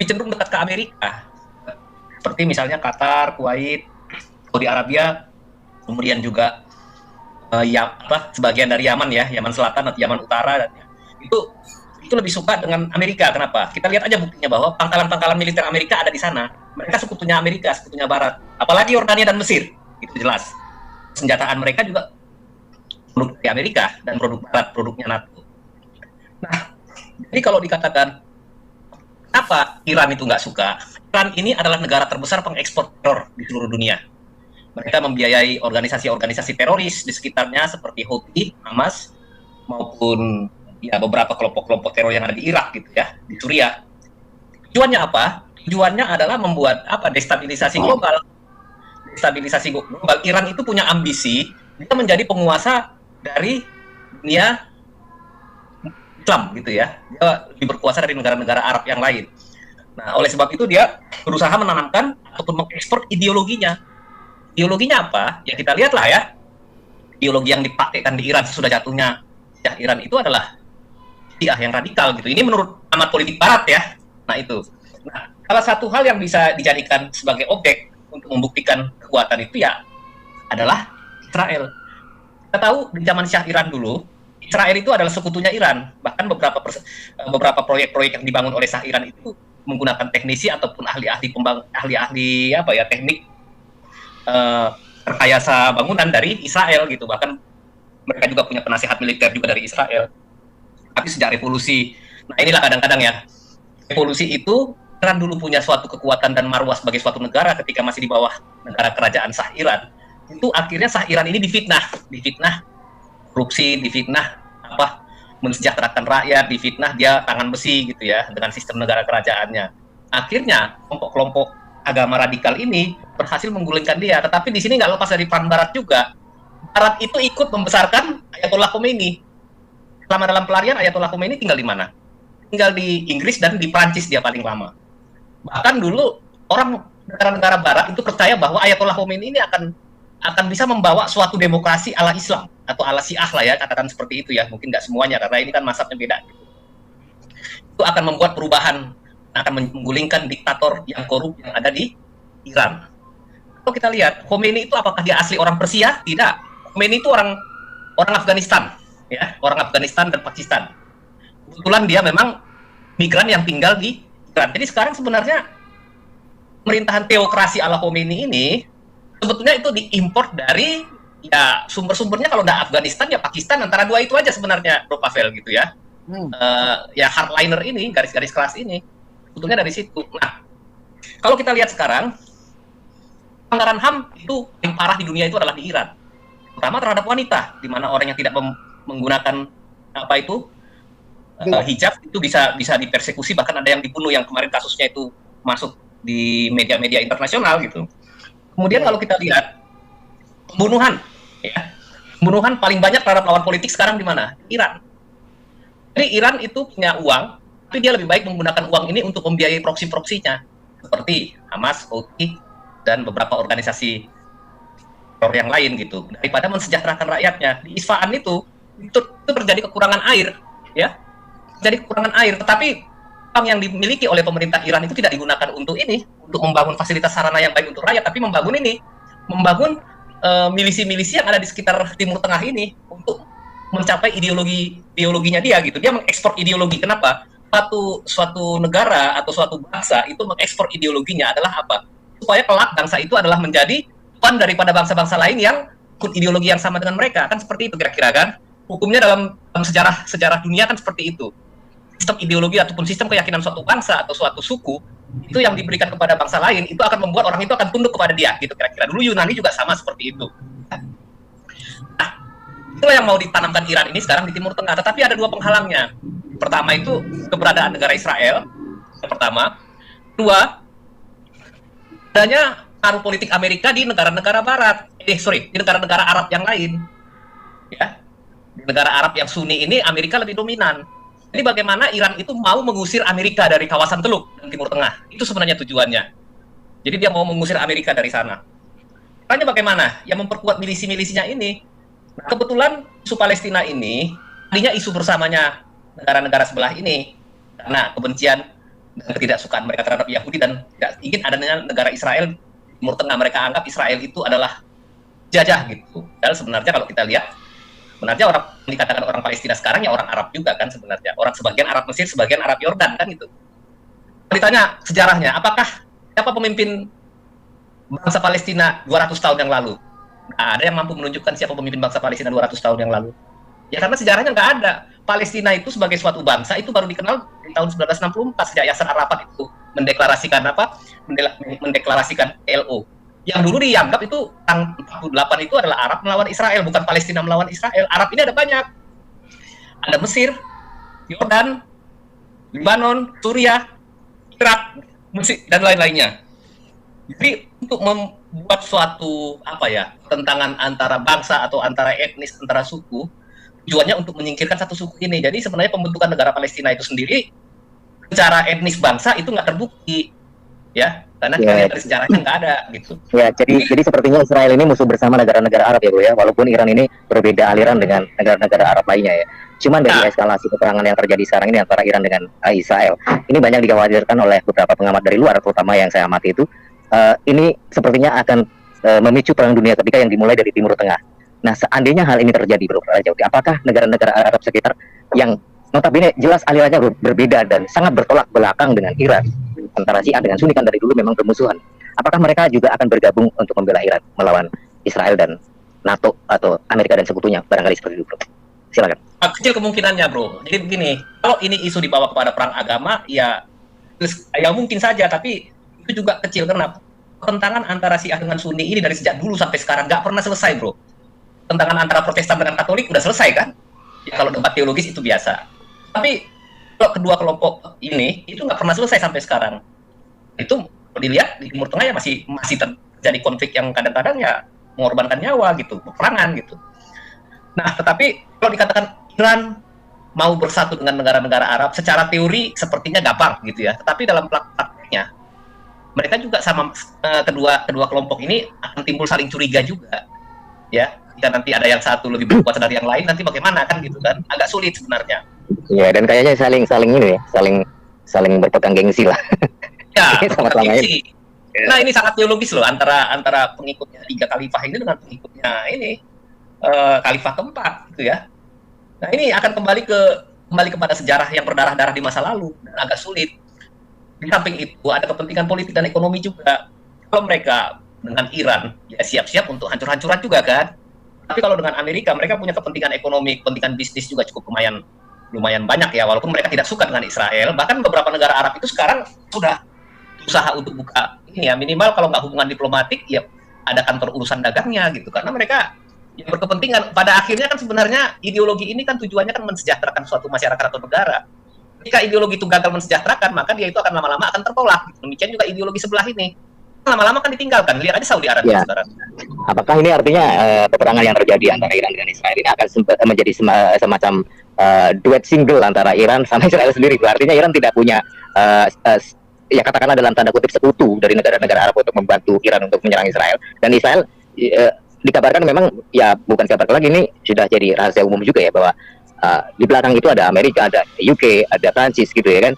cenderung dekat ke Amerika. Seperti misalnya Qatar, Kuwait, Saudi Arabia, kemudian juga sebagian dari Yaman ya, Yaman Selatan atau Yaman Utara, itu lebih suka dengan Amerika. Kenapa? Kita lihat aja buktinya bahwa pangkalan-pangkalan militer Amerika ada di sana. Mereka sekutunya Amerika, sekutunya Barat. Apalagi Yordania dan Mesir, itu jelas. Senjataan mereka juga produk dari Amerika dan produk Barat, produknya NATO. Nah, jadi kalau dikatakan apa Iran itu nggak suka? Iran ini adalah negara terbesar pengekspor teror di seluruh dunia. Mereka membiayai organisasi-organisasi teroris di sekitarnya seperti Houthi, Hamas, maupun ya beberapa kelompok-kelompok teror yang ada di Irak gitu ya, di Suriah. Tujuannya apa? Tujuannya adalah membuat destabilisasi global. Destabilisasi global. Iran itu punya ambisi dia menjadi penguasa dari dunia Islam gitu ya. Dia lebih berkuasa dari negara-negara Arab yang lain. Nah, oleh sebab itu dia berusaha menanamkan ataupun mengekspor ideologinya. Ideologinya apa? Ya kita lihatlah ya. Ideologi yang dipakaikan di Iran sesudah jatuhnya ya Iran itu adalah Syiah yang radikal gitu. Ini menurut amat politik Barat ya. Nah itu. Nah, salah satu hal yang bisa dijadikan sebagai objek untuk membuktikan kekuatan itu ya adalah Israel. Kita tahu di zaman Syah Iran dulu, Israel itu adalah sekutunya Iran. Bahkan beberapa proyek-proyek yang dibangun oleh Syah Iran itu menggunakan teknisi ataupun ahli-ahli teknik rekayasa bangunan dari Israel gitu. Bahkan mereka juga punya penasihat militer juga dari Israel. Tapi sejak revolusi, nah inilah kadang-kadang ya, revolusi itu Iran dulu punya suatu kekuatan dan marwah sebagai suatu negara ketika masih di bawah negara kerajaan Shah Iran. Itu akhirnya Shah Iran ini difitnah korupsi, difitnah mensejahterakan rakyat, difitnah dia tangan besi gitu ya dengan sistem negara kerajaannya. Akhirnya kelompok-kelompok agama radikal ini berhasil menggulingkan dia. Tetapi di sini nggak lepas dari peran Barat juga. Barat itu ikut membesarkan Ayatollah Khomeini. Selama dalam pelarian Ayatollah Khomeini tinggal di mana? Tinggal di Inggris dan di Prancis dia paling lama. Bahkan dulu orang negara-negara Barat itu percaya bahwa Ayatollah Khomeini ini akan bisa membawa suatu demokrasi ala Islam atau ala Syiah lah ya, katakan seperti itu ya. Mungkin nggak semuanya karena ini kan mazhabnya beda. Itu akan membuat perubahan, akan menggulingkan diktator yang korup yang ada di Iran. Kalau kita lihat Khomeini itu apakah dia asli orang Persia? Tidak. Khomeini itu orang Afghanistan, ya, orang Afghanistan dan Pakistan. Kebetulan dia memang migran yang tinggal di Iran. Jadi sekarang sebenarnya pemerintahan teokrasi ala Khomeini ini sebetulnya itu diimpor dari ya sumber-sumbernya kalau nggak Afghanistan ya Pakistan, antara dua itu aja sebenarnya, Bro Pavel gitu ya. Ya hardliner ini, garis-garis keras ini sebetulnya dari situ. Nah, kalau kita lihat sekarang pelanggaran HAM itu yang parah di dunia itu adalah di Iran, terutama terhadap wanita, di mana orang yang tidak menggunakan apa itu hijab itu bisa dipersekusi, bahkan ada yang dibunuh, yang kemarin kasusnya itu masuk di media-media internasional gitu. Kemudian kalau kita lihat pembunuhan, ya, pembunuhan paling banyak terhadap lawan politik sekarang di mana? Iran. Jadi Iran itu punya uang, tapi dia lebih baik menggunakan uang ini untuk membiayai proksi-proksinya, seperti Hamas, Houthi, dan beberapa organisasi teror yang lain gitu, daripada mensejahterakan rakyatnya. Di Isfahan itu terjadi kekurangan air, ya, jadi kekurangan air. Tetapi uang yang dimiliki oleh pemerintah Iran itu tidak digunakan untuk ini, untuk membangun fasilitas sarana yang baik untuk rakyat, tapi membangun milisi-milisi yang ada di sekitar Timur Tengah ini untuk mencapai ideologinya dia gitu. Dia mengekspor ideologi. Kenapa? Suatu negara atau suatu bangsa itu mengekspor ideologinya adalah apa? Supaya kelak bangsa itu adalah menjadi tuan daripada bangsa-bangsa lain yang ikut ideologi yang sama dengan mereka. Kan seperti itu kira-kira kan? Hukumnya dalam sejarah dunia kan seperti itu. Sistem ideologi ataupun sistem keyakinan suatu bangsa atau suatu suku itu yang diberikan kepada bangsa lain itu akan membuat orang itu akan tunduk kepada dia gitu kira-kira. Dulu Yunani juga sama seperti itu. Nah, itulah yang mau ditanamkan Iran ini sekarang di Timur Tengah. Tetapi ada dua penghalangnya. Pertama itu keberadaan negara Israel. Yang pertama. Kedua, adanya pengaruh politik Amerika di negara-negara Barat. Di negara-negara Arab yang lain. Ya, di negara Arab yang Sunni ini Amerika lebih dominan. Jadi bagaimana Iran itu mau mengusir Amerika dari kawasan Teluk dan Timur Tengah. Itu sebenarnya tujuannya. Jadi dia mau mengusir Amerika dari sana. Caranya bagaimana? Ya memperkuat milisi-milisinya ini. Nah, kebetulan isu Palestina ini, tadinya isu bersamanya negara-negara sebelah ini. Karena kebencian dan ketidaksukaan mereka terhadap Yahudi dan tidak ingin adanya negara Israel di Timur Tengah. Mereka anggap Israel itu adalah jajah gitu. Dan sebenarnya kalau kita lihat, sebenarnya orang yang dikatakan orang Palestina sekarang ya orang Arab juga kan sebenarnya. Orang sebagian Arab Mesir, sebagian Arab Yordan kan gitu. Ditanya sejarahnya, siapa pemimpin bangsa Palestina 200 tahun yang lalu? Nah, ada yang mampu menunjukkan siapa pemimpin bangsa Palestina 200 tahun yang lalu? Ya karena sejarahnya nggak ada. Palestina itu sebagai suatu bangsa itu baru dikenal di tahun 1964 sejak Yasser Arafat itu mendeklarasikan LO. Yang dulu dianggap itu tahun 48 itu adalah Arab melawan Israel, bukan Palestina melawan Israel. Arab ini ada banyak. Ada Mesir, Yordan, Lebanon, Suriah, Irak, Mesir, dan lain-lainnya. Jadi untuk membuat suatu pertentangan antara bangsa atau antara etnis, antara suku, tujuannya untuk menyingkirkan satu suku ini. Jadi sebenarnya pembentukan negara Palestina itu sendiri secara etnis bangsa itu nggak terbukti, ya, karena kita lihat dari sejarahnya nggak ada gitu. Ya, jadi sepertinya Israel ini musuh bersama negara-negara Arab ya, Bro ya, walaupun Iran ini berbeda aliran dengan negara-negara Arab lainnya ya. Cuman dari eskalasi peperangan yang terjadi sekarang ini antara Iran dengan Israel, ini banyak dikhawatirkan oleh beberapa pengamat dari luar, terutama yang saya amati itu, ini sepertinya akan memicu perang dunia ketiga yang dimulai dari Timur Tengah. Nah, seandainya hal ini terjadi, Bro Raja, apakah negara-negara Arab sekitar yang notabene jelas alirannya berbeda dan sangat bertolak belakang dengan Iran, antara Syiah dengan Sunni kan dari dulu memang bermusuhan, apakah mereka juga akan bergabung untuk membela Iran melawan Israel dan NATO atau Amerika dan sekutunya, barangkali seperti itu, Bro? Silakan. Kecil kemungkinannya, Bro. Jadi begini, kalau ini isu dibawa kepada perang agama, ya mungkin saja, tapi itu juga kecil. Karena pertentangan antara Syiah dengan Sunni ini dari sejak dulu sampai sekarang nggak pernah selesai, Bro. Tentangan antara Protestan dengan Katolik udah selesai kan? Ya, kalau debat teologis itu biasa. Tapi kalau kedua kelompok ini itu nggak pernah selesai sampai sekarang. Itu dilihat di Timur Tengah ya masih terjadi konflik yang kadang-kadang ya mengorbankan nyawa gitu, peperangan gitu. Nah, tetapi kalau dikatakan Iran mau bersatu dengan negara-negara Arab, secara teori sepertinya gampang gitu ya. Tetapi dalam prakteknya mereka juga sama kedua kelompok ini akan timbul saling curiga juga, ya. Jika nanti ada yang satu lebih berkuasa dari yang lain, nanti bagaimana kan gitu kan? Agak sulit sebenarnya. Ya, dan kayaknya saling ini ya, saling berpegang gengsi lah. Ya, Sama selama ini. Nah, ini sangat teologis loh antara pengikutnya 3 khalifah ini dengan pengikutnya ini khalifah keempat gitu ya. Nah, ini akan kembali kepada sejarah yang berdarah-darah di masa lalu dan agak sulit. Di samping itu ada kepentingan politik dan ekonomi juga. Kalau mereka dengan Iran ya siap-siap untuk hancur-hancuran juga kan. Tapi kalau dengan Amerika, mereka punya kepentingan ekonomi, kepentingan bisnis juga cukup lumayan banyak ya, walaupun mereka tidak suka dengan Israel. Bahkan beberapa negara Arab itu sekarang sudah usaha untuk buka ini ya, minimal kalau nggak hubungan diplomatik ya ada kantor urusan dagangnya gitu, karena mereka yang berkepentingan. Pada akhirnya kan sebenarnya ideologi ini kan tujuannya kan mensejahterakan suatu masyarakat atau negara. Ketika ideologi itu gagal mensejahterakan, maka dia itu akan lama-lama akan tertolak. Demikian juga ideologi sebelah ini lama-lama kan ditinggalkan. Lihat aja Saudi Arabia sekarang. Apakah ini artinya peperangan yang terjadi antara Iran dengan Israel ini akan menjadi semacam duet single antara Iran sama Israel sendiri? Artinya Iran tidak punya ya katakanlah dalam tanda kutip sekutu dari negara-negara Arab untuk membantu Iran untuk menyerang Israel, dan Israel dikabarkan memang ya bukan kabar lagi, ini sudah jadi rahasia umum juga ya bahwa di belakang itu ada Amerika, ada UK, ada Prancis gitu ya kan,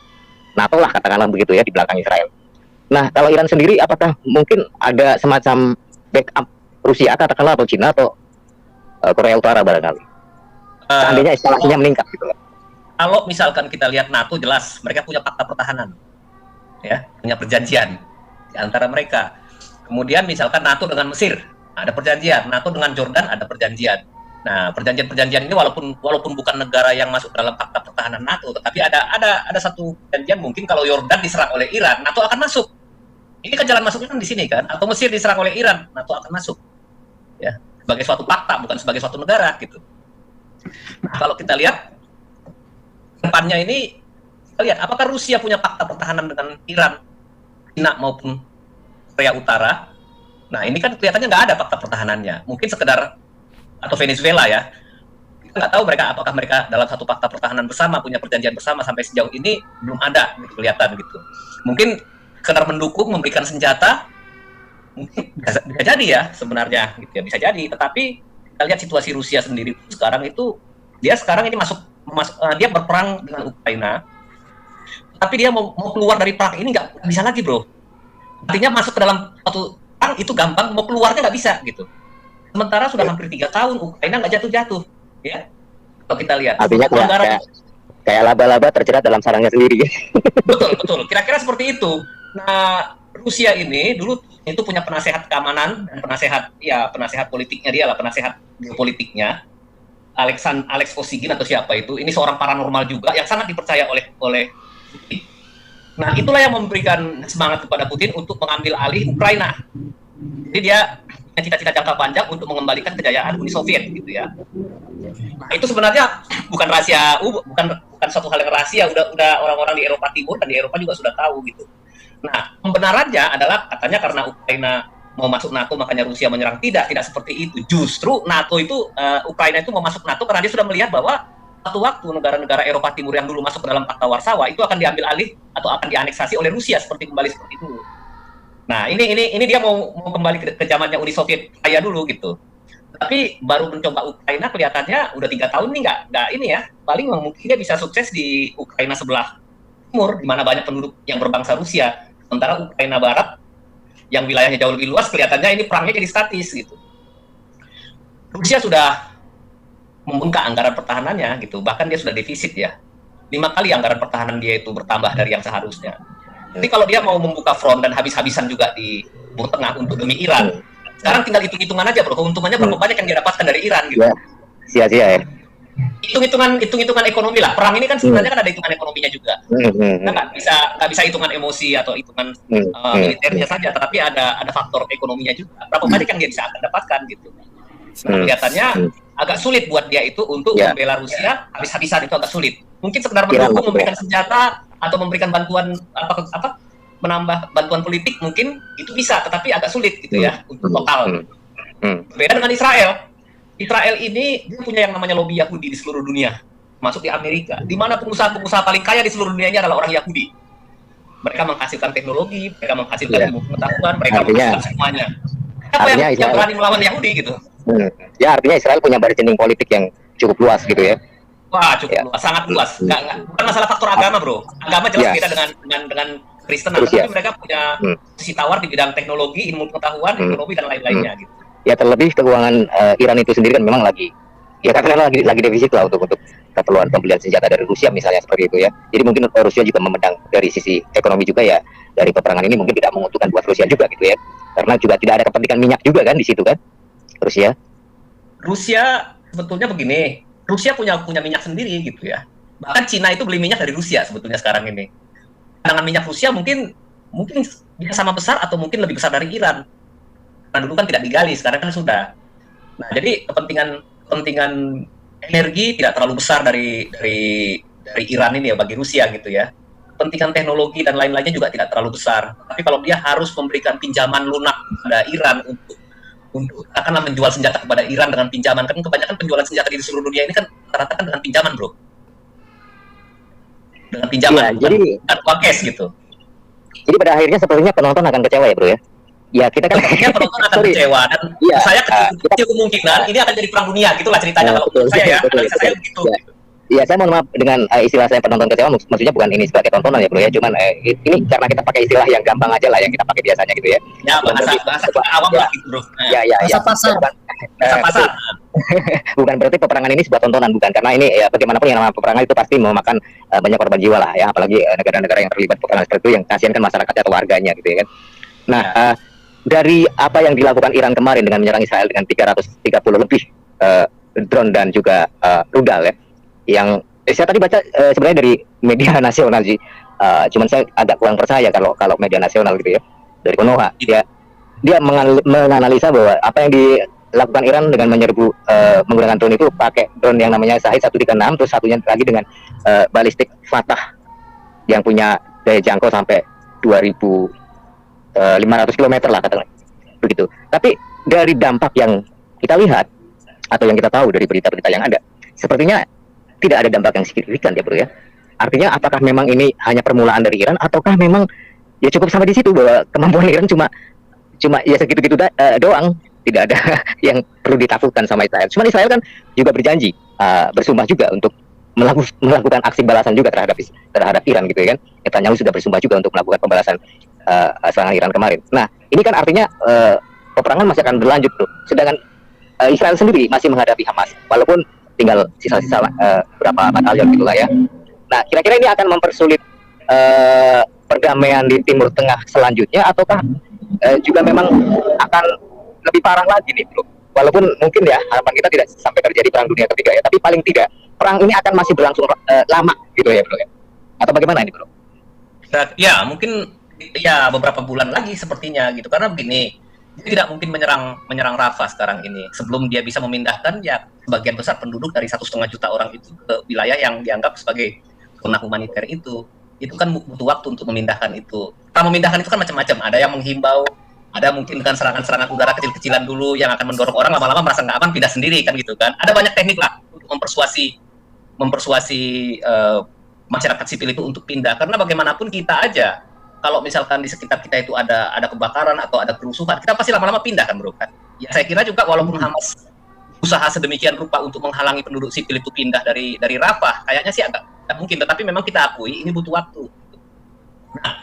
NATO lah katakanlah begitu ya di belakang Israel. Nah, kalau Iran sendiri apakah mungkin ada semacam backup Rusia katakanlah atau Cina atau Korea Utara barangkali? Seandainya eskalasinya meningkat gitu loh. Kalau misalkan kita lihat NATO, jelas mereka punya fakta pertahanan. Ya, punya perjanjian di antara mereka. Kemudian misalkan NATO dengan Mesir, ada perjanjian, NATO dengan Jordan ada perjanjian. Nah, perjanjian-perjanjian ini walaupun bukan negara yang masuk dalam fakta pertahanan NATO, tetapi ada satu perjanjian, mungkin kalau Yordan diserang oleh Iran, NATO akan masuk. Ini kan jalan masuknya kan di sini kan, atau Mesir diserang oleh Iran, NATO akan masuk. Ya, sebagai suatu fakta, bukan sebagai suatu negara gitu. Nah, kalau kita lihat depannya ini, kita lihat apakah Rusia punya fakta pertahanan dengan Iran, Cina maupun Korea Utara. Nah, ini kan kelihatannya nggak ada fakta pertahanannya. Mungkin sekedar, atau Venezuela ya. Kita nggak tahu apakah mereka dalam satu fakta pertahanan bersama, punya perjanjian bersama. Sampai sejauh ini belum ada gitu, kelihatan gitu. Mungkin sekedar mendukung, memberikan senjata, mungkin bisa jadi ya sebenarnya gitu ya, bisa jadi. Tetapi kita lihat situasi Rusia sendiri sekarang itu, dia sekarang ini dia berperang dengan Ukraina, tapi dia mau keluar dari perang ini nggak bisa lagi, bro. Artinya masuk ke dalam satu perang itu gampang, mau keluarnya nggak bisa gitu. Sementara sudah hampir 3 tahun Ukraina nggak jatuh-jatuh, ya. Kalau kita lihat, artinya kayak laba-laba terjerat dalam sarangnya sendiri. Betul. Kira-kira seperti itu. Nah, Rusia ini dulu itu punya penasehat keamanan dan penasehat politiknya, dia lah penasehat geopolitiknya, Alex Kosygin atau siapa itu. Ini seorang paranormal juga yang sangat dipercaya oleh Putin. Nah, itulah yang memberikan semangat kepada Putin untuk mengambil alih Ukraina. Jadi dia punya cita-cita jangka panjang untuk mengembalikan kejayaan Uni Soviet gitu ya. Nah, itu sebenarnya bukan rahasia, bukan suatu hal yang rahasia, udah orang-orang di Eropa Timur dan di Eropa juga sudah tahu gitu. Nah, pembenarannya adalah katanya karena Ukraina mau masuk NATO makanya Rusia menyerang. Tidak seperti itu. Justru NATO itu Ukraina itu mau masuk NATO karena dia sudah melihat bahwa satu waktu negara-negara Eropa Timur yang dulu masuk ke dalam Pakta Warsawa itu akan diambil alih atau akan dianeksasi oleh Rusia kembali seperti itu. Nah, ini dia mau kembali ke zamannya Uni Soviet kaya dulu gitu. Tapi baru mencoba Ukraina kelihatannya udah 3 tahun nih nggak ini ya. Paling mungkin dia bisa sukses di Ukraina sebelah timur di mana banyak penduduk yang berbangsa Rusia. Sementara Ukraina Barat yang wilayahnya jauh lebih luas kelihatannya ini perangnya jadi statis gitu. Rusia sudah membengkak anggaran pertahanannya gitu. Bahkan dia sudah defisit ya. 5 kali anggaran pertahanan dia itu bertambah dari yang seharusnya. Jadi kalau dia mau membuka front dan habis-habisan juga di Timur Tengah untuk demi Iran, sekarang tinggal hitung-hitungan aja bro, keuntungannya berapa banyak yang dia dapatkan dari Iran gitu. Ya, sia-sia ya. Hitung-hitungan ekonomi lah. Perang ini kan sebenarnya kan ada hitungan ekonominya juga. Kita nggak bisa hitungan emosi atau hitungan militernya saja, tetapi ada faktor ekonominya juga. Berapa banyak yang dia bisa akan dapatkan gitu. Nah, kelihatannya agak sulit buat dia itu untuk membela Rusia habis-habisan, itu agak sulit. Mungkin sekedar mendukung, memberikan senjata atau memberikan bantuan menambah bantuan politik mungkin itu bisa, tetapi agak sulit gitu ya untuk lokal. Berbeda dengan Israel. Israel ini dia punya yang namanya lobby Yahudi di seluruh dunia, masuk di Amerika, di mana pengusaha-pengusaha paling kaya di seluruh dunia ini adalah orang Yahudi. mereka menghasilkan teknologi, mereka menghasilkan Iya. ilmu pengetahuan, mereka Artinya- menghasilkan semuanya. Apa artinya yang berani melawan Yahudi gitu? Ya artinya Israel punya bargaining politik yang cukup luas gitu ya. Wah, cukup Ya. luas, sangat luas. Bukan masalah faktor agama, bro. Agama jelas Ya. beda dengan Kristen, Rusia. tapi mereka punya Hmm. posisi tawar di bidang teknologi, ilmu pengetahuan, ekonomi dan lain-lainnya gitu. Ya terlebih keuangan Iran itu sendiri kan memang lagi ya katakanlah lagi defisit lah untuk keperluan pembelian senjata dari Rusia misalnya seperti itu ya. Jadi mungkin Rusia juga memandang dari sisi ekonomi juga ya, dari peperangan ini mungkin tidak menguntungkan buat Rusia juga gitu ya. Karena juga tidak ada kepentingan minyak juga kan di situ kan Rusia. Rusia sebetulnya begini, Rusia punya minyak sendiri gitu ya. Bahkan Cina itu beli minyak dari Rusia sebetulnya sekarang ini. Cadangan minyak Rusia mungkin bisa sama besar atau mungkin lebih besar dari Iran. Karena dulu kan tidak digali, sekarang kan sudah. Nah, jadi kepentingan energi tidak terlalu besar dari Iran ini ya bagi Rusia gitu ya. Kepentingan teknologi dan lain-lainnya juga tidak terlalu besar. Tapi kalau dia harus memberikan pinjaman lunak kepada Iran untuk akanlah menjual senjata kepada Iran dengan pinjaman, kan kebanyakan penjualan senjata di seluruh dunia ini kan rata-rata kan dengan pinjaman, bro. Dengan pinjaman, Ya, bukan uang cash gitu. Jadi pada akhirnya sepertinya penonton akan kecewa ya bro ya. Ya kita kan Sepertinya penonton akan Sorry. kecewa dan Iya, saya kita- kecil kemungkinan ini akan jadi perang dunia, gitulah ceritanya kalau menurut saya ya. betul, Analisa saya betul. begitu. Ya. Iya, saya mohon maaf dengan istilah saya penonton kecewa, maksudnya bukan ini sebagai tontonan ya bro ya, cuman ini karena kita pakai istilah yang gampang aja lah yang kita pakai biasanya gitu ya. Ya, bahasa awam lah gitu, bro. Nah, Ya, ya, ya. Bahasa pasar. bahasa pasar. Bukan berarti peperangan ini sebuah tontonan, bukan, karena ini ya bagaimanapun yang namanya peperangan itu pasti memakan banyak korban jiwa lah ya, apalagi negara-negara yang terlibat peperangan seperti itu yang kasihan kan masyarakatnya atau warganya gitu ya kan. Nah, dari apa yang dilakukan Iran kemarin dengan menyerang Israel dengan 330 lebih drone dan juga rudal ya, yang saya tadi baca sebenarnya dari media nasional sih, cuman saya agak kurang percaya kalau media nasional gitu ya, dari Konoha dia menganalisa bahwa apa yang dilakukan Iran dengan menyerbu menggunakan drone itu pakai drone yang namanya Shahid 136, terus satunya lagi dengan balistik Fatah yang punya daya jangkau sampai 2.500 km lah katakanlah begitu. Tapi dari dampak yang kita lihat atau yang kita tahu dari berita-berita yang ada, sepertinya tidak ada dampak yang signifikan ya bro ya. Artinya apakah memang ini hanya permulaan dari Iran ataukah memang ya cukup sampai di situ bahwa kemampuan Iran cuma ya segitu-gitu doang, tidak ada yang perlu ditakutkan sama Israel. Cuman Israel kan juga berjanji bersumpah juga untuk melakukan aksi balasan juga terhadap Iran gitu ya kan. Netanyahu sudah bersumpah juga untuk melakukan pembalasan serangan Iran kemarin. Nah ini kan artinya peperangan masih akan berlanjut bro. Sedangkan Israel sendiri masih menghadapi Hamas, walaupun tinggal sisa-sisa berapa batalion gitulah ya. Nah kira-kira ini akan mempersulit perdamaian di Timur Tengah selanjutnya ataukah juga memang akan lebih parah lagi nih bro. Walaupun mungkin ya harapan kita tidak sampai terjadi perang dunia ketiga ya, tapi paling tidak perang ini akan masih berlangsung lama gitu ya bro ya. Atau bagaimana ini bro? Ya mungkin ya beberapa bulan lagi sepertinya gitu, karena begini, dia tidak mungkin menyerang Rafah sekarang ini sebelum dia bisa memindahkan ya sebagian besar penduduk dari 1,5 juta orang itu ke wilayah yang dianggap sebagai zona humaniter itu kan butuh waktu untuk memindahkan itu. Kalau memindahkan itu kan macam-macam, ada yang menghimbau, ada mungkin dengan serangan-serangan udara kecil-kecilan dulu yang akan mendorong orang lama-lama merasa nggak aman pindah sendiri kan gitu kan. Ada banyak teknik lah untuk mempersuasi masyarakat sipil itu untuk pindah, karena bagaimanapun kita aja kalau misalkan di sekitar kita itu ada kebakaran atau ada kerusuhan, kita pasti lama-lama pindah kan bro kan. Ya saya kira juga walaupun Hamas usaha sedemikian rupa untuk menghalangi penduduk sipil itu pindah dari Rafah, kayaknya sih agak mungkin, tetapi memang kita akui ini butuh waktu. Nah,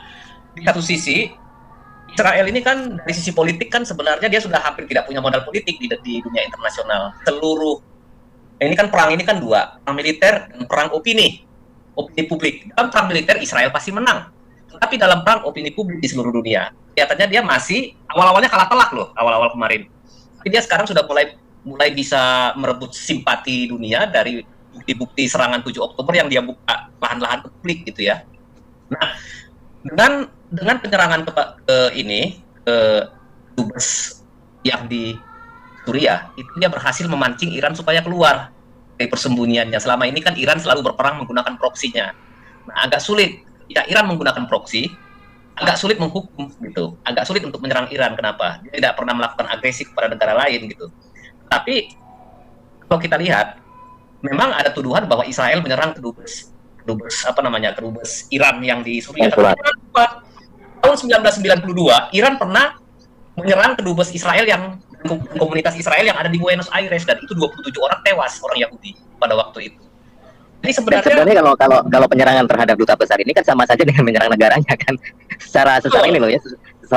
di satu sisi Israel ini kan dari sisi politik kan sebenarnya dia sudah hampir tidak punya modal politik di dunia internasional. Ini kan perang ini kan dua, perang militer dan perang opini publik. Dalam perang militer Israel pasti menang, tetapi dalam perang opini publik di seluruh dunia kelihatannya dia masih awal-awalnya kalah telak loh awal-awal kemarin. Tapi dia sekarang sudah mulai bisa merebut simpati dunia dari bukti-bukti serangan 7 Oktober yang dia buka lahan-lahan publik gitu ya. Nah, dengan penyerangan ke dubes yang di Suriah, itu dia berhasil memancing Iran supaya keluar dari persembunyiannya. Selama ini kan Iran selalu berperang menggunakan proksinya. Nah, agak sulit jika Iran menggunakan proksi, agak sulit menghukum gitu. Agak sulit untuk menyerang Iran. Kenapa? Dia tidak pernah melakukan agresi kepada negara lain gitu. Tapi kalau kita lihat, memang ada tuduhan bahwa Israel menyerang ke dubes Iran yang di Suriah. tahun 1992 Iran pernah menyerang kedubes Israel yang komunitas Israel yang ada di Buenos Aires, dan itu 27 orang tewas, orang Yahudi pada waktu itu. Jadi Dan sebenarnya sebenarnya kalau penyerangan terhadap duta besar ini kan sama saja dengan menyerang negaranya kan, secara ini loh ya,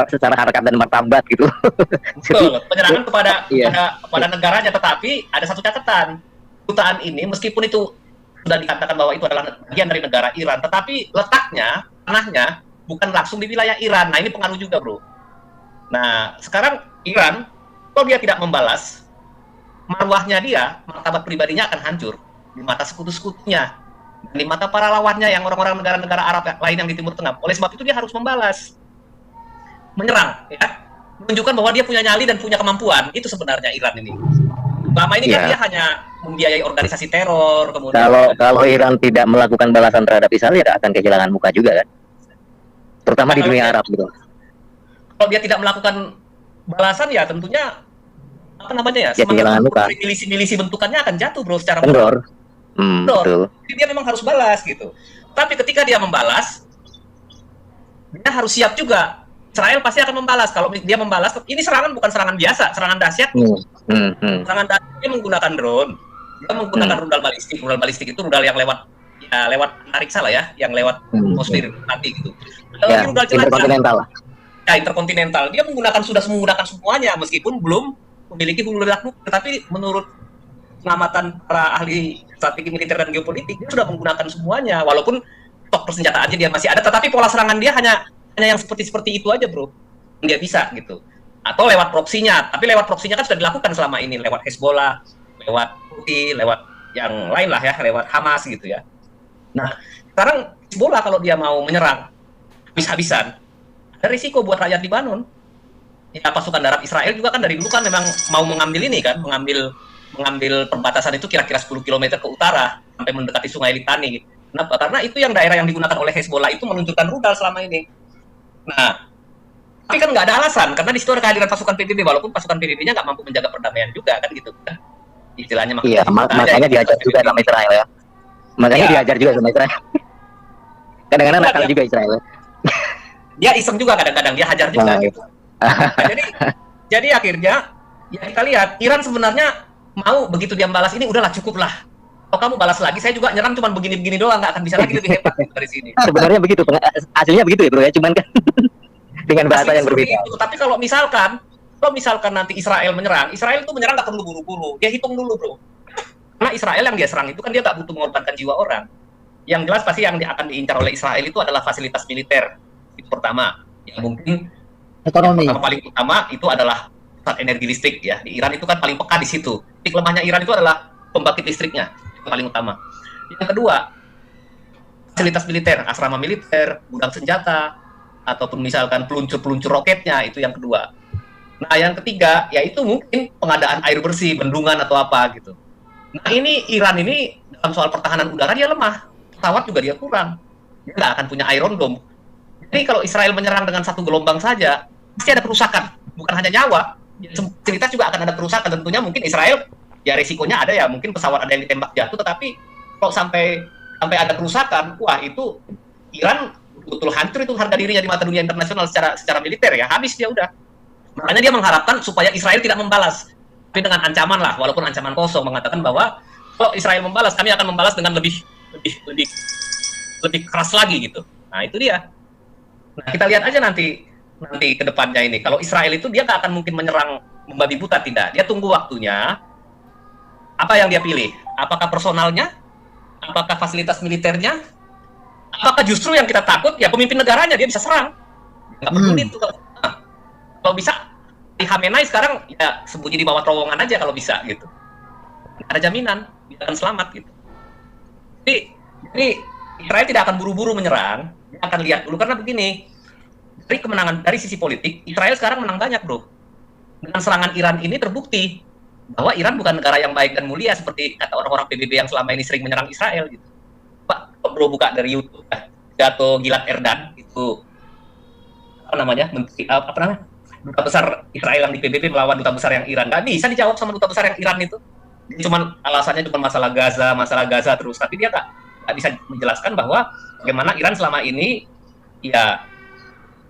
secara harkat dan martabat gitu. betul, penyerangan kepada Iya. kepada negaranya, tetapi ada satu catatan. Kedutaan ini meskipun itu sudah dikatakan bahwa itu adalah bagian dari negara Iran, tetapi letaknya, tanahnya bukan langsung di wilayah Iran. Nah, ini pengaruh juga, Bro. Nah, sekarang Iran, kalau dia tidak membalas, marwahnya dia, martabat pribadinya akan hancur di mata sekutu-sekutunya, dan di mata para lawannya yang orang-orang negara-negara Arab lain yang di Timur Tengah. Oleh sebab itu dia harus membalas, menyerang, ya, menunjukkan bahwa dia punya nyali dan punya kemampuan. Itu sebenarnya Iran ini. Selama ini kan Iya. dia hanya membiayai organisasi teror, kemudian Kalau Iran tidak melakukan balasan terhadap Israel, ya akan kehilangan muka juga kan, terutama di Kalau dunia dia- Arab gitu. kalau dia tidak melakukan balasan, ya tentunya apa namanya ya, Ya, kehilangan tempur muka. dari milisi-milisi bentukannya akan jatuh, Bro, secara Kendor. Kendor. Betul. Jadi dia memang harus balas gitu. Tapi ketika dia membalas, dia harus siap juga. Israel pasti akan membalas. Kalau dia membalas, ini serangan bukan serangan biasa, serangan dahsyat. Serangan dahsyat dia menggunakan drone, dia menggunakan rudal balistik. Rudal balistik itu rudal yang lewat antariksa lah ya, yang lewat atmosfer nanti gitu. Ya, Rudal jelajah, interkontinental. ya, interkontinental. Dia sudah menggunakan semuanya, meskipun belum memiliki hulu ledak nuklir, tetapi menurut pengamatan para ahli strategi militer dan geopolitik, dia sudah menggunakan semuanya. Walaupun stok persenjataannya dia masih ada, tetapi pola serangan dia hanya yang seperti itu aja, Bro. Dia bisa gitu. Atau lewat proksinya, tapi lewat proksinya kan sudah dilakukan selama ini, lewat Hezbollah, lewat Houthi, lewat yang lain lah ya, lewat Hamas gitu ya. Nah, sekarang Hezbollah kalau dia mau menyerang habis-habisan, ada risiko buat rakyat Lebanon. Ya, pasukan darat Israel juga kan dari dulu kan memang mau mengambil ini kan, mengambil perbatasan itu kira-kira 10 km ke utara sampai mendekati Sungai Litani. Kenapa? Karena itu yang daerah yang digunakan oleh Hezbollah itu menunjukkan rudal selama ini. Nah, tapi kan nggak ada alasan, karena di situ ada kehadiran pasukan PBB, walaupun pasukan PBB-nya nggak mampu menjaga perdamaian juga kan gitu kan. Istilahnya Iya, makanya diajar juga sama Israel ya. Makanya Iya. diajar juga sama Israel. Kadang-kadang Iya, nakal iya. juga Israel. Dia iseng juga kadang-kadang, dia hajar juga Nah, gitu. Nah, jadi akhirnya ya kita lihat Iran sebenarnya mau begitu dia balas ini udahlah cukup lah. Kalau kamu balas lagi, saya juga nyerang cuma begini-begini doang, nggak akan bisa lagi lebih hebat dari sini. Sebenarnya begitu, hasilnya begitu ya bro ya, cuman kan dengan bahasa yang Seperti berbeda. itu. Tapi kalau misalkan nanti Israel menyerang itu menyerang nggak perlu buru-buru, dia hitung dulu, Bro. Karena Israel yang dia serang itu kan dia nggak butuh mengorbankan jiwa orang. Yang jelas pasti yang akan diincar oleh Israel itu adalah fasilitas militer. Itu pertama. Yang mungkin Ekonomi. yang paling utama itu adalah pusat energi listrik ya. Di Iran itu kan paling peka di situ. Titik lemahnya Iran itu adalah pembangkit listriknya. Itu paling utama. Yang kedua, fasilitas militer, asrama militer, gudang senjata, ataupun misalkan peluncur-peluncur roketnya, itu yang kedua. Nah, yang ketiga, yaitu mungkin pengadaan air bersih, bendungan atau apa gitu. Nah, ini Iran ini dalam soal pertahanan udara dia lemah. Pesawat juga dia kurang. Dia nggak akan punya Iron Dome. Jadi kalau Israel menyerang dengan satu gelombang saja, pasti ada kerusakan. Bukan hanya nyawa. Cerita juga akan ada kerusakan. Tentunya mungkin Israel, ya resikonya ada ya. Mungkin pesawat ada yang ditembak jatuh, tetapi kalau sampai ada kerusakan, wah itu Iran betul hancur itu harga dirinya di mata dunia internasional secara militer ya, habis dia udah. Makanya dia mengharapkan supaya Israel tidak membalas, tapi dengan ancaman lah, walaupun ancaman kosong, mengatakan bahwa kalau Israel membalas, kami akan membalas dengan lebih keras lagi gitu. Nah itu dia. Nah kita lihat aja nanti ke depannya ini. Kalau Israel itu dia nggak akan mungkin menyerang membabi buta, tidak. Dia tunggu waktunya. Apa yang dia pilih? Apakah personalnya? Apakah fasilitas militernya? Apakah justru yang kita takut ya pemimpin negaranya dia bisa serang? Nggak peduli itu. Kalau bisa di Khamenei sekarang ya sembunyi di bawah terowongan aja kalau bisa gitu. Nggak ada jaminan dia akan selamat gitu. Jadi Israel tidak akan buru-buru menyerang, dia akan lihat dulu karena begini. Dari sisi politik, Israel sekarang menang banyak, Bro. Dengan serangan Iran ini terbukti bahwa Iran bukan negara yang baik dan mulia seperti kata orang-orang PBB yang selama ini sering menyerang Israel gitu. Pak, Bro buka dari YouTube ya. Pidato Gilad Erdan itu duta besar Israel yang di PBB melawan duta besar yang Iran. Nggak bisa dijawab sama duta besar yang Iran itu. Alasannya cuma masalah Gaza terus. Tapi dia nggak bisa menjelaskan bahwa bagaimana Iran selama ini ya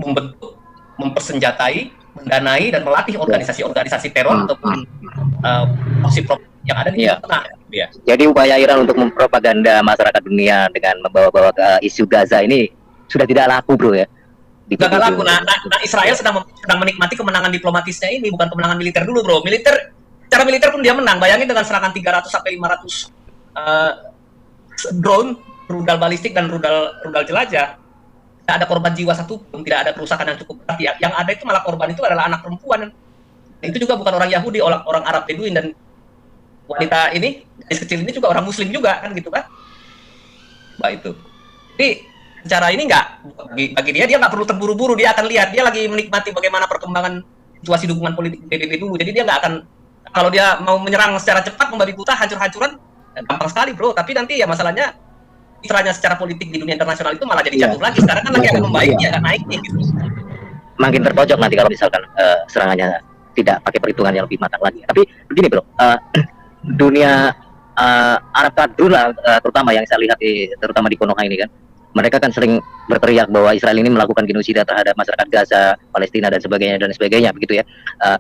membentuk, mempersenjatai, mendanai dan melatih organisasi-organisasi teror ataupun proksi-proksi yang ada di Iya. Tengah. Ya. Jadi upaya Iran untuk mempropaganda masyarakat dunia dengan membawa-bawa ke isu Gaza ini sudah tidak laku, bro ya. Gak laku. Nah, Israel sedang menikmati kemenangan diplomatisnya ini, bukan kemenangan militer dulu, bro. Secara militer pun dia menang. Bayangin dengan serangan 300 sampai 500 drone, rudal balistik dan rudal jelajah. Tidak ada korban jiwa satupun, tidak ada kerusakan yang cukup berat. Yang ada itu malah korban itu adalah anak perempuan. Itu juga bukan orang Yahudi, orang Arab Beduin, dan wanita ini, gadis kecil ini juga orang Muslim juga, kan gitu kan? Bah itu. Jadi secara ini bagi dia nggak perlu terburu-buru, dia akan lihat, dia lagi menikmati bagaimana perkembangan situasi dukungan politik PBB dulu. Jadi dia nggak akan, kalau dia mau menyerang secara cepat, membabi buta, hancur-hancuran, gampang sekali, bro. Tapi nanti ya masalahnya citranya secara politik di dunia internasional itu malah jadi jatuh lagi. Sekarang kan lagi akan membaik, dia akan naik nih gitu. Makin terpojok nanti kalau misalkan serangannya tidak pakai perhitungan yang lebih matang lagi. Tapi begini, bro, dunia Arab Kadrun lah, terutama yang saya lihat terutama di Konoha ini kan, mereka kan sering berteriak bahwa Israel ini melakukan genosida terhadap masyarakat Gaza, Palestina dan sebagainya begitu ya.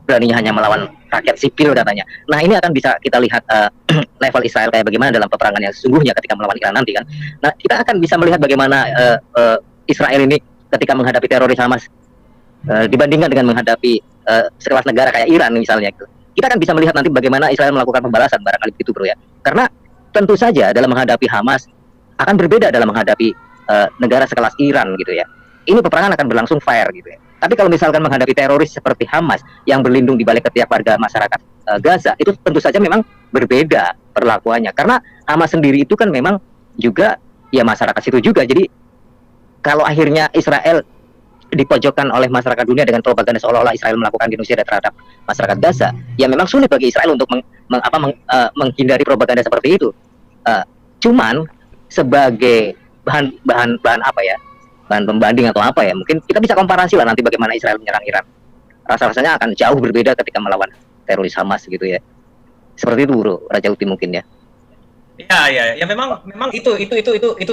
Beraninya hanya melawan rakyat sipil katanya. Nah, ini akan bisa kita lihat level Israel kayak bagaimana dalam peperangan yang sesungguhnya ketika melawan Iran nanti kan. Nah, kita akan bisa melihat bagaimana Israel ini ketika menghadapi teroris Hamas dibandingkan dengan menghadapi sekelas negara kayak Iran misalnya gitu. Kita akan bisa melihat nanti bagaimana Israel melakukan pembalasan barangkali begitu, bro ya. Karena tentu saja dalam menghadapi Hamas akan berbeda dalam menghadapi negara sekelas Iran gitu ya. Ini peperangan akan berlangsung fair gitu ya. Tapi kalau misalkan menghadapi teroris seperti Hamas yang berlindung di balik ketiak warga masyarakat Gaza, itu tentu saja memang berbeda perlakuannya. Karena Hamas sendiri itu kan memang juga ya masyarakat situ juga. Jadi kalau akhirnya Israel dipojokkan oleh masyarakat dunia dengan propaganda seolah-olah Israel melakukan genosida terhadap masyarakat Gaza, ya memang sulit bagi Israel untuk menghindari propaganda seperti itu. Cuman sebagai bahan apa ya, bahan pembanding atau apa ya, mungkin kita bisa komparasi lah nanti bagaimana Israel menyerang Iran. Rasa-rasanya akan jauh berbeda ketika melawan teroris Hamas gitu ya. Seperti itu, bro, Raja Uti mungkin ya. Ya memang itu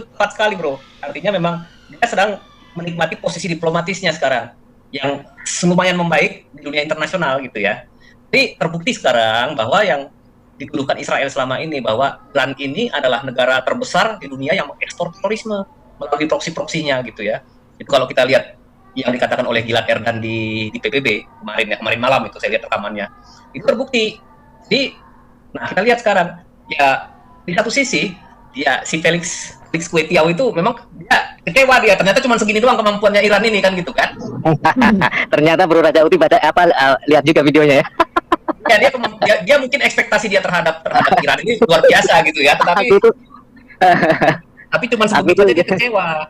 tepat sekali, bro. Artinya memang dia sedang menikmati posisi diplomatisnya sekarang yang lumayan membaik di dunia internasional gitu ya. Jadi terbukti sekarang bahwa yang dituduhkan Israel selama ini bahwa Iran ini adalah negara terbesar di dunia yang mengekspor terorisme melalui proksi-proksinya gitu ya. Itu kalau kita lihat yang dikatakan oleh Gilad Erdan di PBB kemarin malam itu saya lihat rekamannya. Itu terbukti. Jadi nah kita lihat sekarang ya di satu sisi ya si Felix Kwetiau itu memang dia kecewa, dia ternyata cuma segini doang kemampuannya Iran ini kan gitu kan. Ternyata Bro Raja Uti lihat juga videonya ya. Ya dia mungkin ekspektasi dia terhadap Iran ini luar biasa gitu ya, tapi cuma sebegitu aja dia kecewa.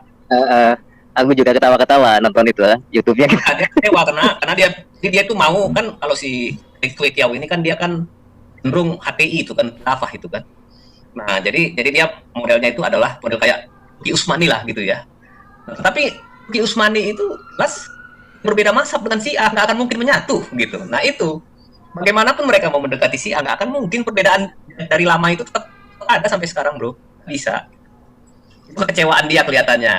Aku juga ketawa-ketawa nonton itu YouTube-nya. Dia kecewa karena dia tuh mau kan, kalau si Kwetiau ini kan dia kan cenderung HTI itu kan, khilafah itu kan. Nah, jadi dia modelnya itu adalah model kayak Ki Usmani lah gitu ya. Nah, tapi Ki Usmani itu jelas berbeda mazhab dengan Syiah, nggak akan mungkin menyatu gitu. Nah itu, bagaimanapun mereka mau mendekati Syiah, nggak akan mungkin perbedaan dari lama itu tetap ada sampai sekarang, bro. Bisa. Itu kekecewaan dia kelihatannya.